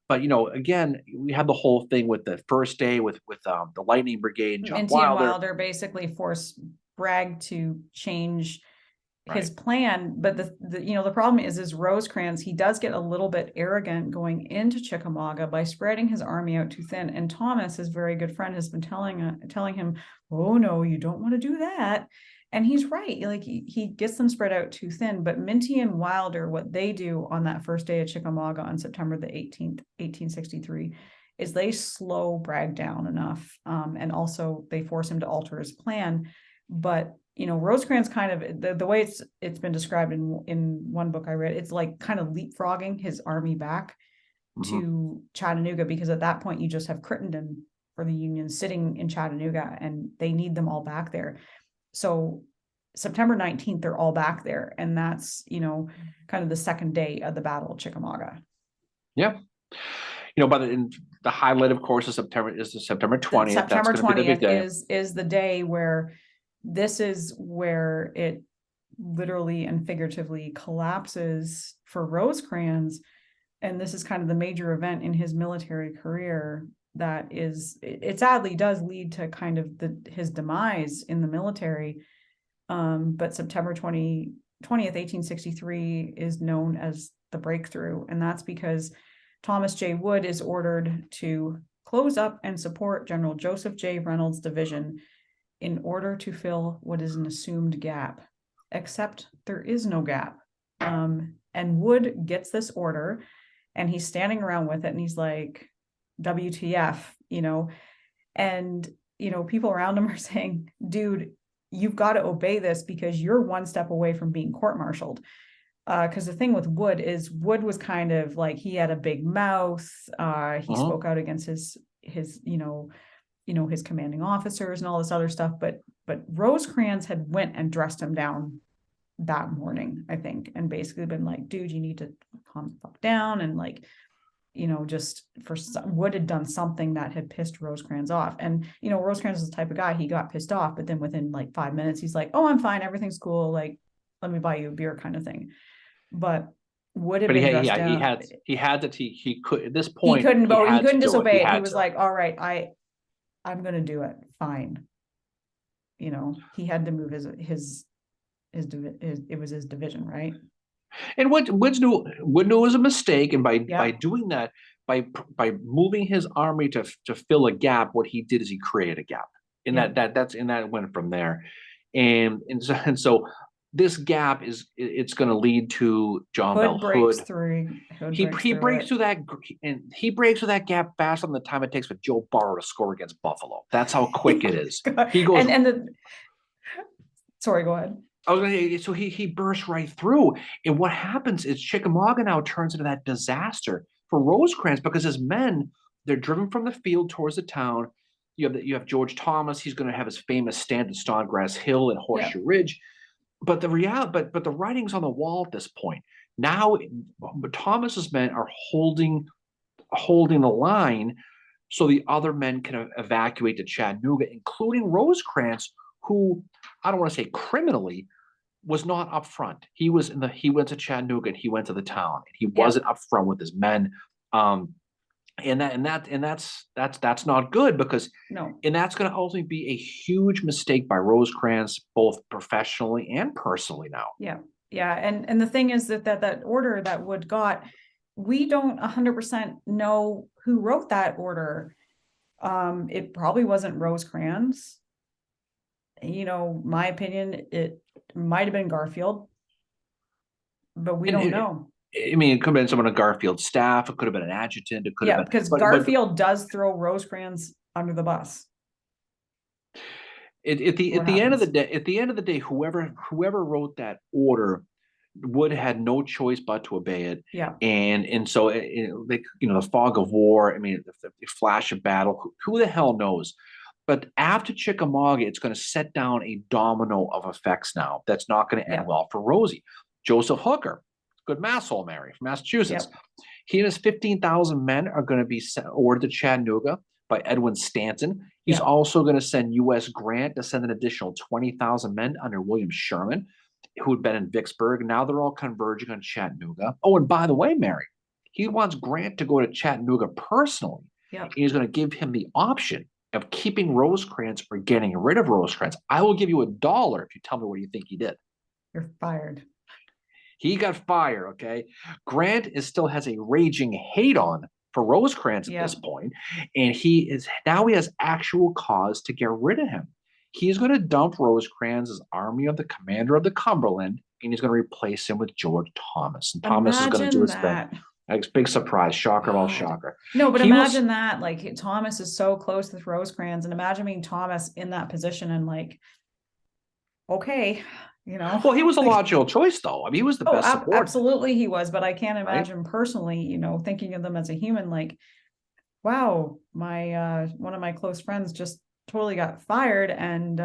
[SPEAKER 1] But, again, we have the whole thing with the first day with the Lightning Brigade and John Wilder.
[SPEAKER 2] And Wilder basically forced Bragg to change his plan. But the problem is Rosecrans, he does get a little bit arrogant going into Chickamauga by spreading his army out too thin. And Thomas, his very good friend, has been telling him, oh, no, you don't want to do that. And he's right. Like he gets them spread out too thin. But Minty and Wilder, what they do on that first day of Chickamauga on September the 18th, 1863, is they slow Bragg down enough. And also they force him to alter his plan. But, Rosecrans kind of, the way it's been described in one book I read, it's like kind of leapfrogging his army back to Chattanooga, because at that point you just have Crittenden for the Union sitting in Chattanooga, and they need them all back there. So September 19th, they're all back there. And that's, kind of the second day of the Battle of Chickamauga.
[SPEAKER 1] Yeah. But in the highlight, of course, is September 20th.
[SPEAKER 2] September 20th is the day where this is where it literally and figuratively collapses for Rosecrans. And this is kind of the major event in his military career that it sadly does lead to kind of his demise in the military. But September 20th, 20th, 1863 is known as the breakthrough. And that's because Thomas J. Wood is ordered to close up and support General Joseph J. Reynolds' division in order to fill what is an assumed gap, except there is no gap. And Wood gets this order and he's standing around with it and he's like, WTF, and, people around him are saying, dude, you've got to obey this because you're one step away from being court-martialed. Because the thing with Wood is Wood was kind of like, he had a big mouth. He spoke out against his his commanding officers and all this other stuff. But Rosecrans had went and dressed him down that morning, I think, and basically been like, dude, you need to calm the fuck down. And like, just Wood had done something that had pissed Rosecrans off. And, Rosecrans is the type of guy, he got pissed off, but then within like 5 minutes, he's like, oh, I'm fine. Everything's cool. Like, let me buy you a beer kind of thing. But Wood had been dressed down.
[SPEAKER 1] He could, at this point,
[SPEAKER 2] he couldn't disobey it. He was like, all right, I'm going to do it. Fine. He had to move it was his division, right?
[SPEAKER 1] And Wood knew it was a mistake, and by doing that, by moving his army to fill a gap, what he did is he created a gap, and that went from there, and so this gap it's going to lead to John Bell Hood. He breaks through that, and he breaks through that gap faster than the time it takes for Joe Burrow to score against Buffalo. That's how quick it is. He goes
[SPEAKER 2] sorry, go ahead.
[SPEAKER 1] I was going to say, so he bursts right through, and what happens is Chickamauga now turns into that disaster for Rosecrans because his men, they're driven from the field towards the town. You have George Thomas. He's going to have his famous stand at Snodgrass Hill and Horseshoe Ridge, but the writing's on the wall at this point. Now Thomas's men are holding the line, so the other men can evacuate to Chattanooga, including Rosecrans, who I don't want to say criminally was not up front. He went to Chattanooga and he went to the town. And he wasn't up front with his men. And that's not good because and that's going to ultimately be a huge mistake by Rosecrans, both professionally and personally now.
[SPEAKER 2] Yeah. And the thing is that order that Wood got, we don't 100% know who wrote that order. It probably wasn't Rosecrans. My opinion, it might have been Garfield, but we don't know.
[SPEAKER 1] I mean, it could have been someone on Garfield's staff. It could have been an adjutant. It could have been
[SPEAKER 2] because Garfield does throw Rosecrans under the bus.
[SPEAKER 1] At the end of the day, whoever wrote that order Wood had no choice but to obey it. And so the fog of war. I mean, the flash of battle. Who the hell knows? But after Chickamauga, it's going to set down a domino of effects now. That's not going to end well for Rosie. Joseph Hooker, good masshole Mary from Massachusetts. He and his 15,000 men are going to be ordered to Chattanooga by Edwin Stanton. He's also going to send U.S. Grant to send an additional 20,000 men under William Sherman, who had been in Vicksburg. Now they're all converging on Chattanooga. Oh, and by the way, Mary, he wants Grant to go to Chattanooga personally. And he's going to give him the option of keeping Rosecrans or getting rid of Rosecrans. I will give you $1 if you tell me what you think he did.
[SPEAKER 2] You're fired.
[SPEAKER 1] He got fired, okay? Grant still has a raging hate on for Rosecrans at this point, and he has actual cause to get rid of him. He's going to dump Rosecrans' army of the commander of the Cumberland, and he's going to replace him with George Thomas. And Thomas is going to do his thing. Big surprise, shocker of all shocker.
[SPEAKER 2] No, but imagine that, like Thomas is so close with Rosecrans, and imagine being Thomas in that position and like, okay,
[SPEAKER 1] Well, he was a logical choice, though. I mean, he was the best support.
[SPEAKER 2] Absolutely, he was. But I can't imagine personally, thinking of them as a human, like, wow, my one of my close friends just totally got fired, and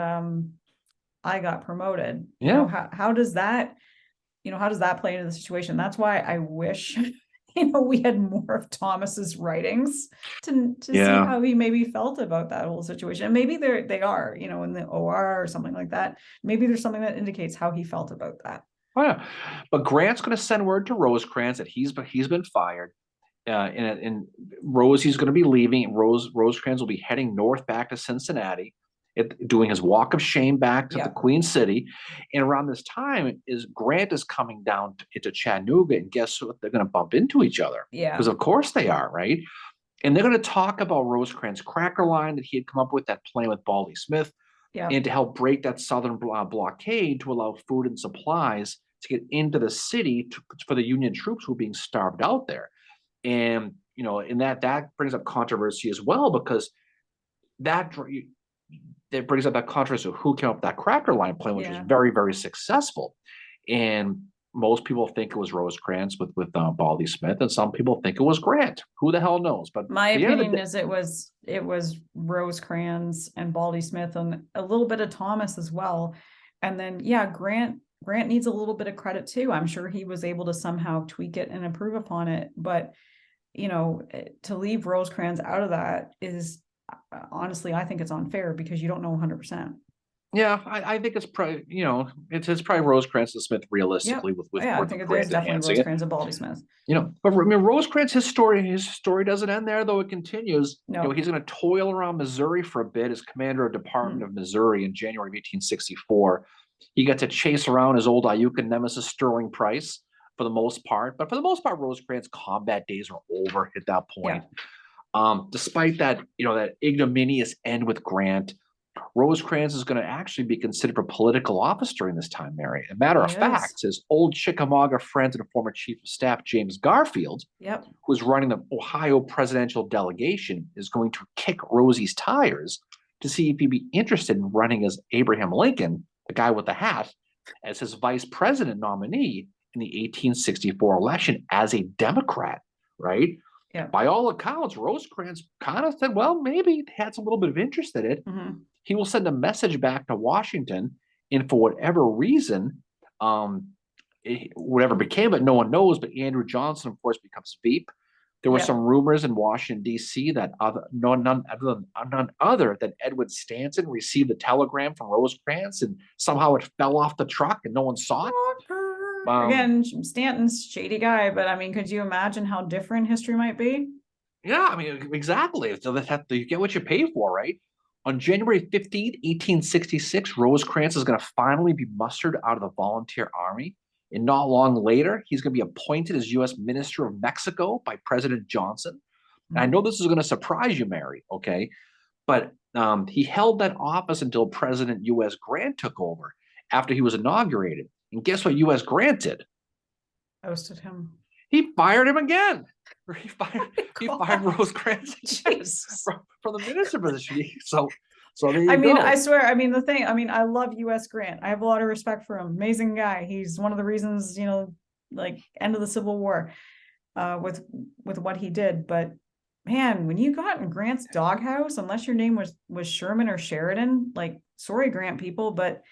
[SPEAKER 2] I got promoted. How does that, how does that play into the situation? That's why I wish. We had more of Thomas's writings to see how he maybe felt about that whole situation. And maybe they are, in the OR or something like that. Maybe there's something that indicates how he felt about that.
[SPEAKER 1] Oh, yeah. But Grant's going to send word to Rosecrans that he's been fired. And Rosie's going to be leaving. Rosecrans will be heading north back to Cincinnati. doing his walk of shame back to
[SPEAKER 2] Yeah.
[SPEAKER 1] the Queen City. And around this time is Grant is coming down into Chattanooga, and guess what? They're going to bump into each other.
[SPEAKER 2] Yeah.
[SPEAKER 1] Because of course they are, right? And they're going to talk about Rosecrans' cracker line that he had come up with, that plan with Baldy Smith, and to help break that southern blockade to allow food and supplies to get into the city for the Union troops who were being starved out there. And, you know, and that brings up controversy as well, because that brings up that controversy of who came up with that cracker line plan, which was very, very successful. And most people think it was Rosecrans with Baldy Smith, and some people think it was Grant. Who the hell knows? But
[SPEAKER 2] my opinion is it was Rosecrans and Baldy Smith and a little bit of Thomas as well. And then Grant needs a little bit of credit too. I'm sure he was able to somehow tweak it and improve upon it. But you know, to leave Rosecrans out of that is honestly, I think it's unfair because you don't know 100%.
[SPEAKER 1] Yeah, I think it's probably, you know, it's probably Rosecrans and Smith realistically with
[SPEAKER 2] I think it is definitely Rosecrans and Baldy Smith.
[SPEAKER 1] You know, but I mean, Rosecrans, his story doesn't end there, though. It continues.
[SPEAKER 2] No.
[SPEAKER 1] You know, he's going to toil around Missouri for a bit as commander of Department of Missouri in January of 1864. He got to chase around his old Iuka nemesis Sterling Price for the most part, but for the most part, Rosecrans' combat days were over at that point. Despite that, you know, that ignominious end with Grant, Rosecrans is going to actually be considered for political office during this time, Mary. As a matter of fact, his old Chickamauga friend and former chief of staff, James Garfield, who is running the Ohio presidential delegation, is going to kick Rosie's tires to see if he'd be interested in running as Abraham Lincoln, the guy with the hat, as his vice president nominee in the 1864 election as a Democrat, right?
[SPEAKER 2] Yeah.
[SPEAKER 1] By all accounts, Rosecrans kind of said, well, maybe he had a little bit of interest in it. He will send a message back to Washington, and for whatever reason, whatever became it, no one knows, but Andrew Johnson, of course, becomes Veep. There were some rumors in Washington, D.C. that none other than Edwin Stanton received a telegram from Rosecrans, and somehow it fell off the truck and no one saw it.
[SPEAKER 2] Again, Stanton's shady guy, but I mean, could you imagine how different history might be?
[SPEAKER 1] Yeah, I mean, exactly. So you get what you pay for, right? On January 15th, 1866, Rosecrans is going to finally be mustered out of the volunteer army. And not long later, he's going to be appointed as U.S. Minister of Mexico by President Johnson. And I know this is going to surprise you, Mary, okay? But he held that office until President U.S. Grant took over after he was inaugurated. And guess what U.S. Grant did?
[SPEAKER 2] Ousted him.
[SPEAKER 1] He fired him again. He fired Rosecrans from the minister position. So there you go.
[SPEAKER 2] I swear, I mean, I love U.S. Grant. I have a lot of respect for him. Amazing guy. He's one of the reasons, you know, like end of the Civil War, with what he did. But man, when you got in Grant's doghouse, unless your name was Sherman or Sheridan, like, sorry, Grant people, but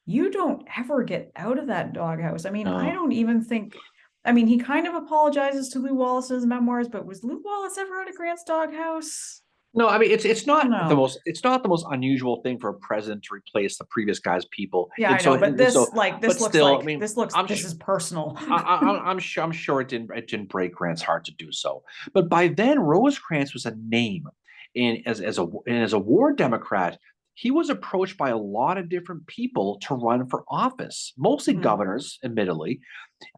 [SPEAKER 2] you don't ever get out of that doghouse. I mean, I don't even think. I mean, he kind of apologizes to Lew Wallace in his memoirs, but was Lew Wallace ever out of Grant's doghouse?
[SPEAKER 1] No, I mean it's not the most unusual thing for a president to replace the previous guy's people.
[SPEAKER 2] Yeah, I know, but this is personal.
[SPEAKER 1] I'm sure it didn't break Grant's heart to do so. But by then, Rosecrans was a name, and as a war Democrat, he was approached by a lot of different people to run for office, mostly governors, admittedly,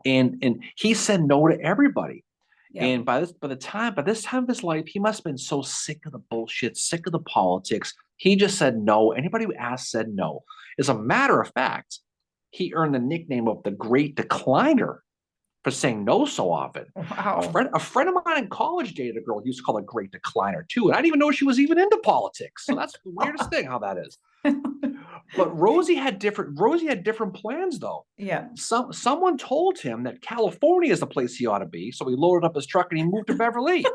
[SPEAKER 1] and he said no to everybody. Yeah. And by this time of his life, he must have been so sick of the bullshit, sick of the politics. He just said no. Anybody who asked said no. As a matter of fact, he earned the nickname of the Great Decliner for saying no so often.
[SPEAKER 2] Wow.
[SPEAKER 1] A friend of mine in college dated a girl who used to call a Great Decliner too, and I didn't even know she was even into politics. So that's the weirdest thing how that is. But Rosie had different plans though.
[SPEAKER 2] Yeah.
[SPEAKER 1] Someone told him that California is the place he ought to be, so he loaded up his truck and he moved to Beverly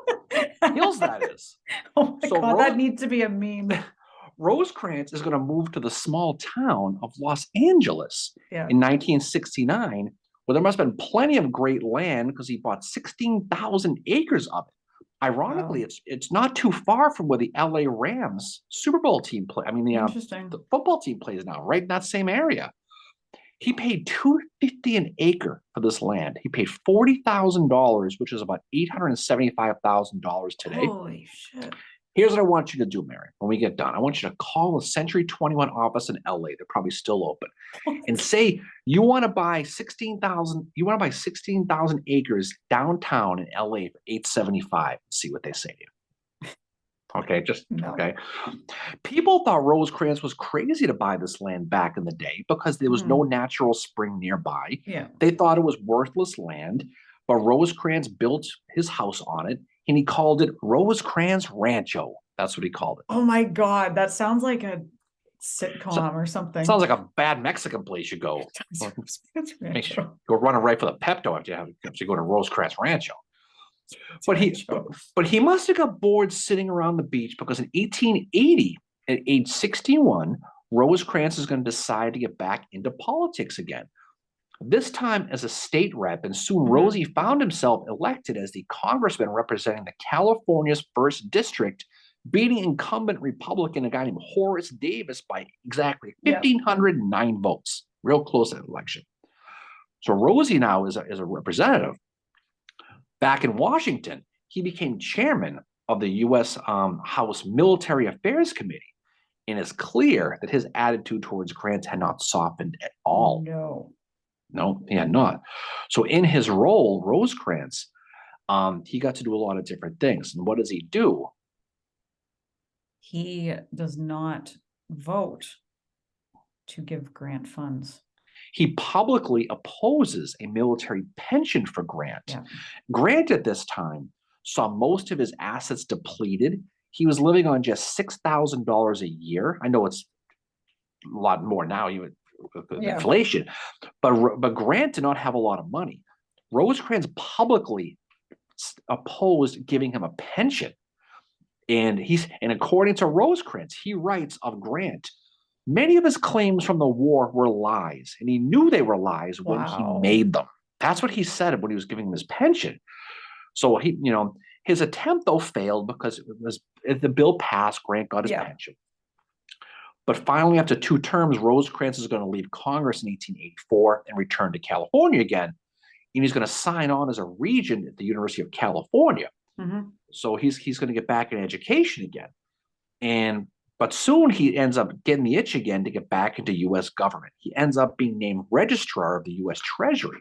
[SPEAKER 1] Hills. That is.
[SPEAKER 2] Oh my God, that needs to be a meme.
[SPEAKER 1] Rosecrans is going to move to the small town of Los Angeles in 1969, where there must have been plenty of great land because he bought 16,000 acres of it. Ironically, it's not too far from where the LA Rams Super Bowl team play. I mean, the football team plays now, right in that same area. He paid $250 an acre for this land. He paid $40,000, which is about $875,000 today.
[SPEAKER 2] Holy shit!
[SPEAKER 1] Here's what I want you to do, Mary. When we get done, I want you to call the Century 21 office in LA. They're probably still open, and say you want to buy 16,000. You want to buy 16,000 acres downtown in LA for $875. And see what they say to you. Okay, okay. People thought Rosecrans was crazy to buy this land back in the day because there was no natural spring nearby.
[SPEAKER 2] Yeah.
[SPEAKER 1] They thought it was worthless land, but Rosecrans built his house on it, and he called it Rosecrans Rancho. That's what he called it.
[SPEAKER 2] Oh my God, that sounds like a sitcom or something.
[SPEAKER 1] Sounds like a bad Mexican place you go. Make sure go running right for the Pepto after you go to Rosecrans Rancho. But he must have got bored sitting around the beach, because in 1880, at age 61, Rosecrans is going to decide to get back into politics again. This time as a state rep, and soon Rosie found himself elected as the congressman representing the California's 1st district, beating incumbent Republican, a guy named Horace Davis, by exactly 1,509 votes. Real close at election. So Rosie now is a representative. Back in Washington, he became chairman of the U.S. House Military Affairs Committee, and it's clear that his attitude towards Grant had not softened at all. No, he had not. So in his role, Rosecrans, he got to do a lot of different things. And what does he do?
[SPEAKER 2] He does not vote to give Grant funds.
[SPEAKER 1] He publicly opposes a military pension for Grant.
[SPEAKER 2] Yeah.
[SPEAKER 1] Grant at this time saw most of his assets depleted. He was living on just $6,000 a year. I know it's a lot more now, even with inflation, but Grant did not have a lot of money. Rosecrans publicly opposed giving him a pension. And according to Rosecrans, he writes of Grant, many of his claims from the war were lies, and he knew they were lies when he made them. That's what he said when he was giving him his pension. So his attempt though failed, because the bill passed, Grant got his pension. But finally, after 2 terms, Rosecrans is going to leave Congress in 1884 and return to California again. And he's going to sign on as a regent at the University of California. So he's going to get back in education again. But soon he ends up getting the itch again to get back into U.S. government. He ends up being named registrar of the U.S. Treasury.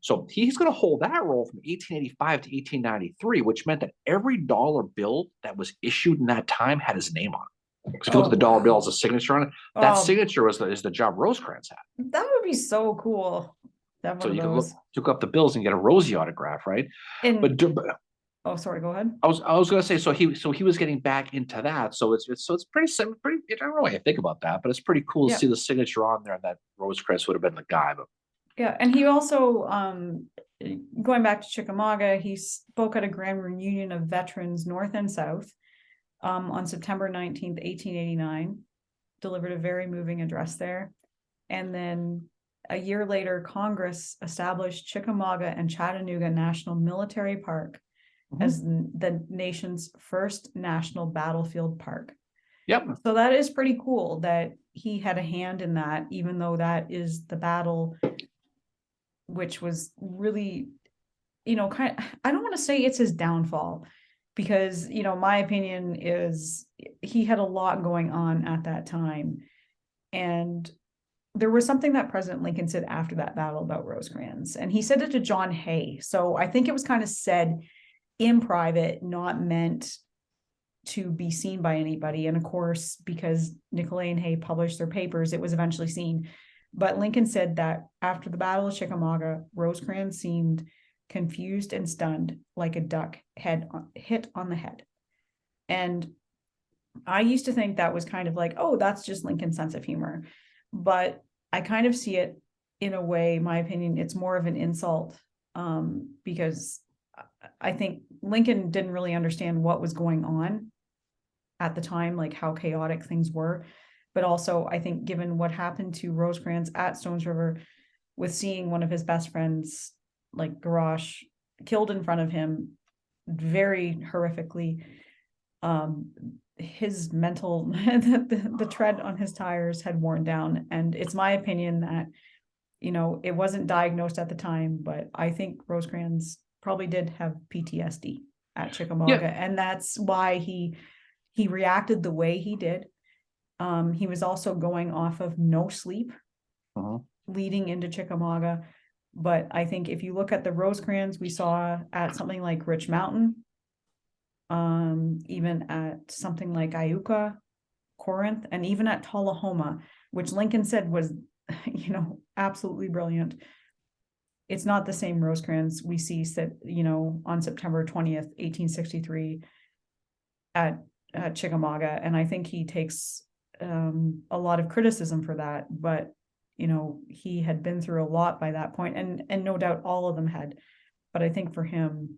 [SPEAKER 1] So he's going to hold that role from 1885 to 1893, which meant that every dollar bill that was issued in that time had his name on it. Because if you look at the dollar bill as a signature on it, that signature is the job Rosecrans had.
[SPEAKER 2] That would be so cool.
[SPEAKER 1] So you could look up the bills and get a Rosie autograph, right?
[SPEAKER 2] Oh, sorry, go ahead.
[SPEAKER 1] I was going to say, so he was getting back into that. So it's pretty simple. I don't know what I think about that, but it's pretty cool to see the signature on there that Rosecrans would have been the guy. But
[SPEAKER 2] and he also, going back to Chickamauga, he spoke at a grand reunion of veterans North and South on September 19th, 1889, delivered a very moving address there. And then a year later, Congress established Chickamauga and Chattanooga National Military Park as the nation's first national battlefield park. So that is pretty cool that he had a hand in that, even though that is the battle, which was really, I don't want to say it's his downfall, because, my opinion is he had a lot going on at that time. And there was something that President Lincoln said after that battle about Rosecrans, and he said it to John Hay. So I think it was kind of said in private, not meant to be seen by anybody. And of course, because Nicolay and Hay published their papers, it was eventually seen. But Lincoln said that after the Battle of Chickamauga, Rosecrans seemed confused and stunned, like a duck hit on the head. And I used to think that was kind of like, oh, that's just Lincoln's sense of humor. But I kind of see it in a way, my opinion, it's more of an insult, because I think Lincoln didn't really understand what was going on at the time, like how chaotic things were. But also, I think given what happened to Rosecrans at Stones River, with seeing one of his best friends, like Garash, killed in front of him very horrifically, his mental, the tread on his tires had worn down. And it's my opinion that, it wasn't diagnosed at the time, but I think Rosecrans probably did have PTSD at Chickamauga. And that's why he he reacted the way he did. He was also going off of no sleep leading into Chickamauga. But I think if you look at the Rosecrans we saw at something like Rich Mountain, even at something like Iuka, Corinth, and even at Tullahoma, which Lincoln said was, absolutely brilliant. It's not the same Rosecrans we see on September 20th, 1863 at Chickamauga. And I think he takes a lot of criticism for that, but he had been through a lot by that point, and no doubt all of them had, but I think for him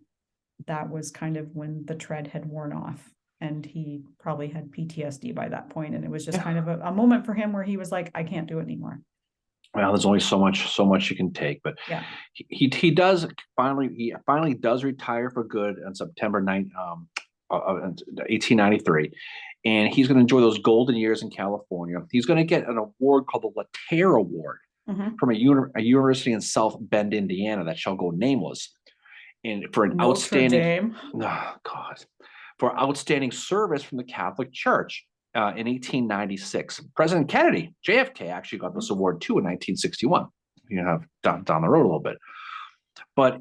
[SPEAKER 2] that was kind of when the tread had worn off, and he probably had PTSD by that point, and it was just kind of a moment for him where he was like, I can't do it anymore.
[SPEAKER 1] Well, there's only so much you can take, but he finally does retire for good on September 9th, 1893. And he's going to enjoy those golden years in California. He's going to get an award called the Lattaire Award from a university in South Bend, Indiana, that shall go nameless. And for an outstanding service from the Catholic Church in 1896. President Kennedy, JFK, actually got this award too in 1961. Down the road a little bit. But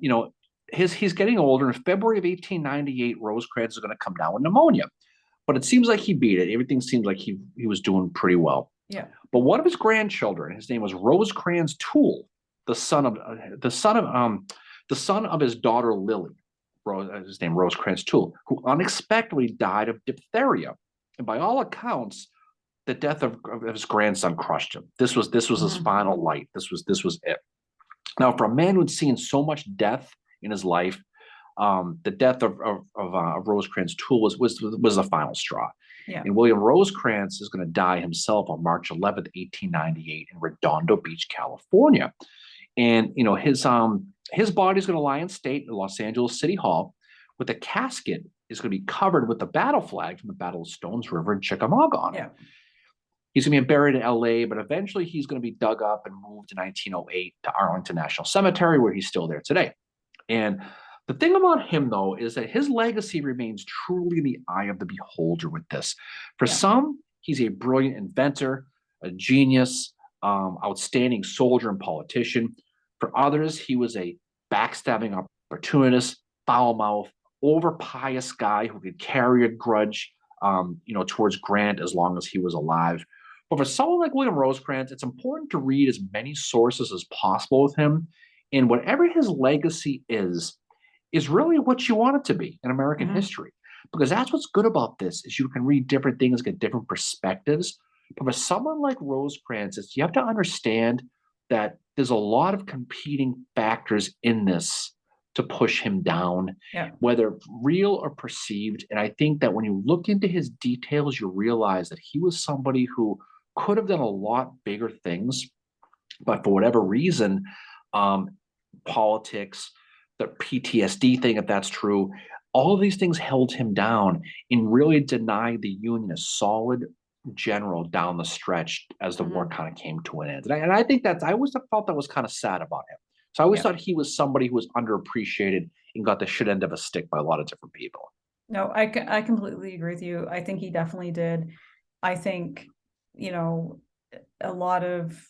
[SPEAKER 1] he's getting older. In February of 1898, Rosecrans is going to come down with pneumonia. But it seems like he beat it. Everything seems like he was doing pretty well.
[SPEAKER 2] Yeah.
[SPEAKER 1] But one of his grandchildren, his name was Rosecrans Toole, the son of his daughter Lily, his name Rosecrans Toole, who unexpectedly died of diphtheria. And by all accounts, the death of his grandson crushed him. This was his final light. This was it. Now, for a man who'd seen so much death in his life, the death of Rosecrans Toole was the final straw.
[SPEAKER 2] Yeah.
[SPEAKER 1] And William Rosecrans is going to die himself on March 11th, 1898 in Redondo Beach, California. And his body is going to lie in state in Los Angeles City Hall, with a casket is going to be covered with the battle flag from the Battle of Stones River in Chickamauga on it. He's going to be buried in LA, but eventually he's going to be dug up and moved in 1908 to Arlington National Cemetery, where he's still there today. And the thing about him, though, is that his legacy remains truly in the eye of the beholder with this. For some, he's a brilliant inventor, a genius, outstanding soldier and politician. For others, he was a backstabbing opportunist, foul-mouthed, over-pious guy who could carry a grudge, towards Grant as long as he was alive. But for someone like William Rosecrans, it's important to read as many sources as possible with him. And whatever his legacy is really what you want it to be in American history. Because that's what's good about this, is you can read different things, get different perspectives. But for someone like Rosecrans, you have to understand that there's a lot of competing factors in this to push him down, whether real or perceived. And I think that when you look into his details, you realize that he was somebody who could have done a lot bigger things, but for whatever reason, politics, the PTSD thing, if that's true, all of these things held him down and really denied the Union a solid general down the stretch as the war kind of came to an end. And I think I always felt that was kind of sad about him. So I always thought he was somebody who was underappreciated and got the shit end of a stick by a lot of different people.
[SPEAKER 2] No, I completely agree with you. I think he definitely did. I think, a lot of,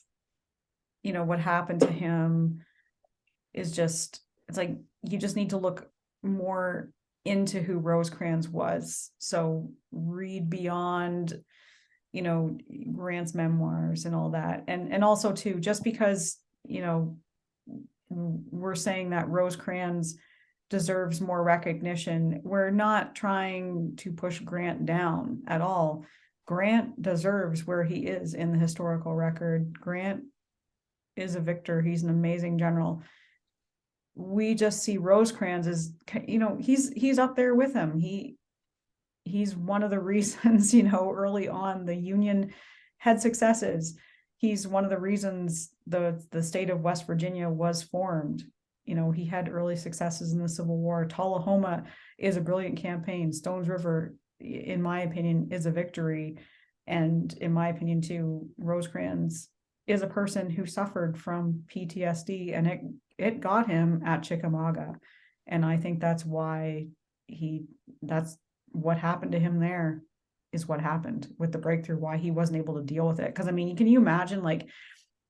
[SPEAKER 2] what happened to him is just, it's like, you just need to look more into who Rosecrans was. So read beyond, Grant's memoirs and all that. And also too, just because, we're saying that Rosecrans deserves more recognition, we're not trying to push Grant down at all. Grant deserves where he is in the historical record. Grant is a victor. He's an amazing general. We just see Rosecrans as, he's up there with him. He's one of the reasons, early on the Union had successes. He's one of the reasons the state of West Virginia was formed. He had early successes in the Civil War. Tullahoma is a brilliant campaign. Stones River, in my opinion, is a victory. And in my opinion, too, Rosecrans is a person who suffered from PTSD, and it got him at Chickamauga. And I think that's why that's what happened to him there. is what happened with the breakthrough, why he wasn't able to deal with it. Because I mean, can you imagine, like,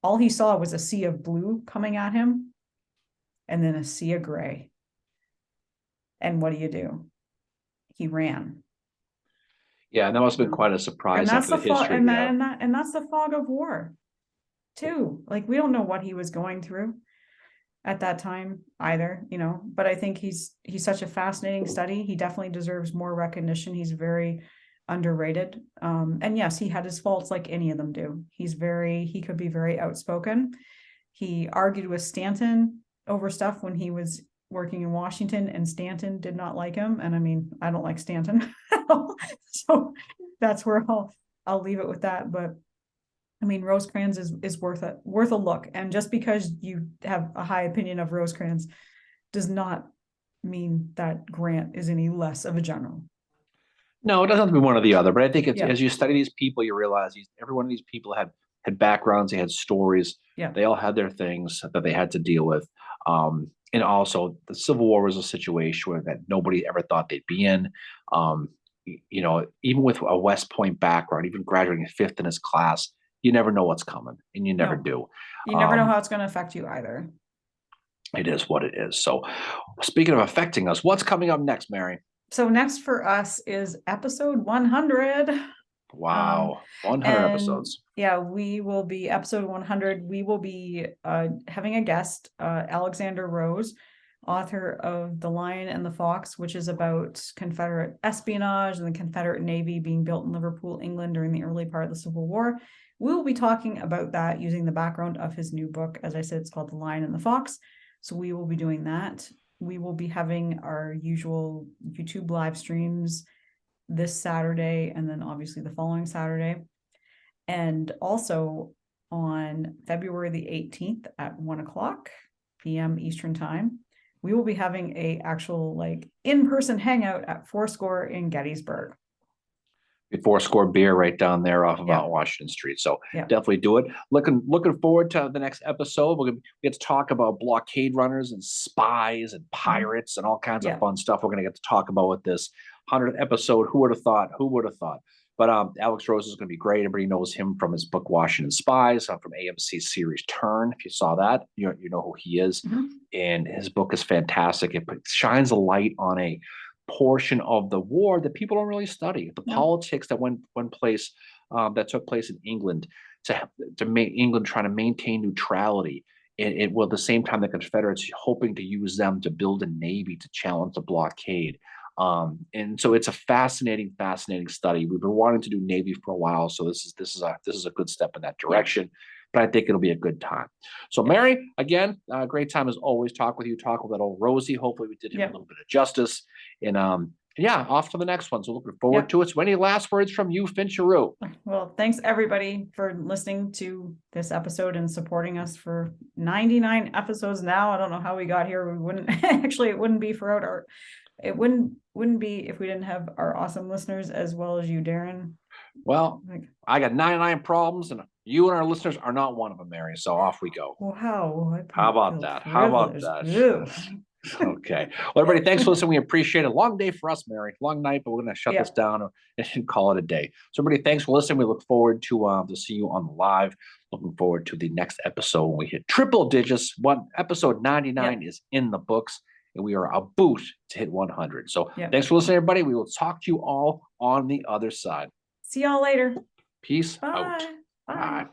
[SPEAKER 2] all he saw was a sea of blue coming at him and then a sea of gray. And what do? He ran.
[SPEAKER 1] Yeah, and that must have been quite a surprise.
[SPEAKER 2] And that's
[SPEAKER 1] after
[SPEAKER 2] the fog,
[SPEAKER 1] history.
[SPEAKER 2] and that's the fog of war too. Like, we don't know what he was going through at that time either, you know, but I think he's such a fascinating study. He definitely deserves more recognition. He's very underrated. And yes, he had his faults like any of them do. He could be very outspoken. He argued with Stanton over stuff when he was working in Washington, and Stanton did not like him. And I mean, I don't like Stanton. So that's where I'll leave it with that. But I mean, Rosecrans is worth a look. And just because you have a high opinion of Rosecrans does not mean that Grant is any less of a general.
[SPEAKER 1] No, it doesn't have to be one or the other. But I think as you study these people, you realize every one of these people had backgrounds, they had stories.
[SPEAKER 2] Yeah.
[SPEAKER 1] They all had their things that they had to deal with. And also, the Civil War was a situation that nobody ever thought they'd be in. You know, even with a West Point background, even graduating fifth in his class, you never know what's coming, and you never do.
[SPEAKER 2] You never know how it's going to affect you either.
[SPEAKER 1] It is what it is. So, speaking of affecting us, what's coming up next, Mary?
[SPEAKER 2] So next for us is episode 100.
[SPEAKER 1] Wow, 100 episodes.
[SPEAKER 2] Yeah, we will be episode 100. We will be having a guest, Alexander Rose, author of The Lion and the Fox, which is about Confederate espionage and the Confederate Navy being built in Liverpool, England during the early part of the Civil War. We will be talking about that using the background of his new book. As I said, it's called The Lion and the Fox. So we will be doing that. We will be having our usual YouTube live streams this Saturday, and then obviously the following Saturday. And also on February the 18th at 1:00 p.m. Eastern time, we will be having a actual like in-person hangout at Fourscore in Gettysburg.
[SPEAKER 1] Fourscore beer right down there off of Mount Washington Street. So definitely do it. Looking forward to the next episode. We're gonna get to talk about blockade runners and spies and pirates and all kinds of fun stuff we're gonna get to talk about with this 100th episode. Who would have thought? Who would have thought? But Alex Rose is going to be great. Everybody knows him from his book Washington Spies, from AMC's series Turn. If you saw that, you know who he is. And his book is fantastic. It shines a light on a portion of the war that people don't really study. The politics that that took place in England to make England trying to maintain neutrality. And at the same time, the Confederates hoping to use them to build a navy to challenge the blockade. And so it's a fascinating study. We've been wanting to do Navy for a while, so this is a good step in that direction. But I think it'll be a good time. So Mary, again, great time as always. Talk with that old Rosie. Hopefully we did him a little bit of justice. And off to the next one. So looking forward to it. So any last words from you, Fincheroo?
[SPEAKER 2] Well, thanks everybody for listening to this episode and supporting us for 99 episodes now. I don't know how we got here. We wouldn't it wouldn't be it wouldn't be if we didn't have our awesome listeners as well as you, Darren.
[SPEAKER 1] Well, I got 99 problems, and you and our listeners are not one of them, Mary. So off we go.
[SPEAKER 2] Wow.
[SPEAKER 1] How about that? Okay. Well, everybody, thanks for listening. We appreciate it. Long day for us, Mary. Long night, but we're going to shut this down and call it a day. So, everybody, thanks for listening. We look forward to see you on the live. Looking forward to the next episode when we hit triple digits. Episode 99 is in the books, and we are about to hit 100. So, thanks for listening, everybody. We will talk to you all on the other side.
[SPEAKER 2] See y'all later.
[SPEAKER 1] Peace
[SPEAKER 2] out.
[SPEAKER 1] Bye.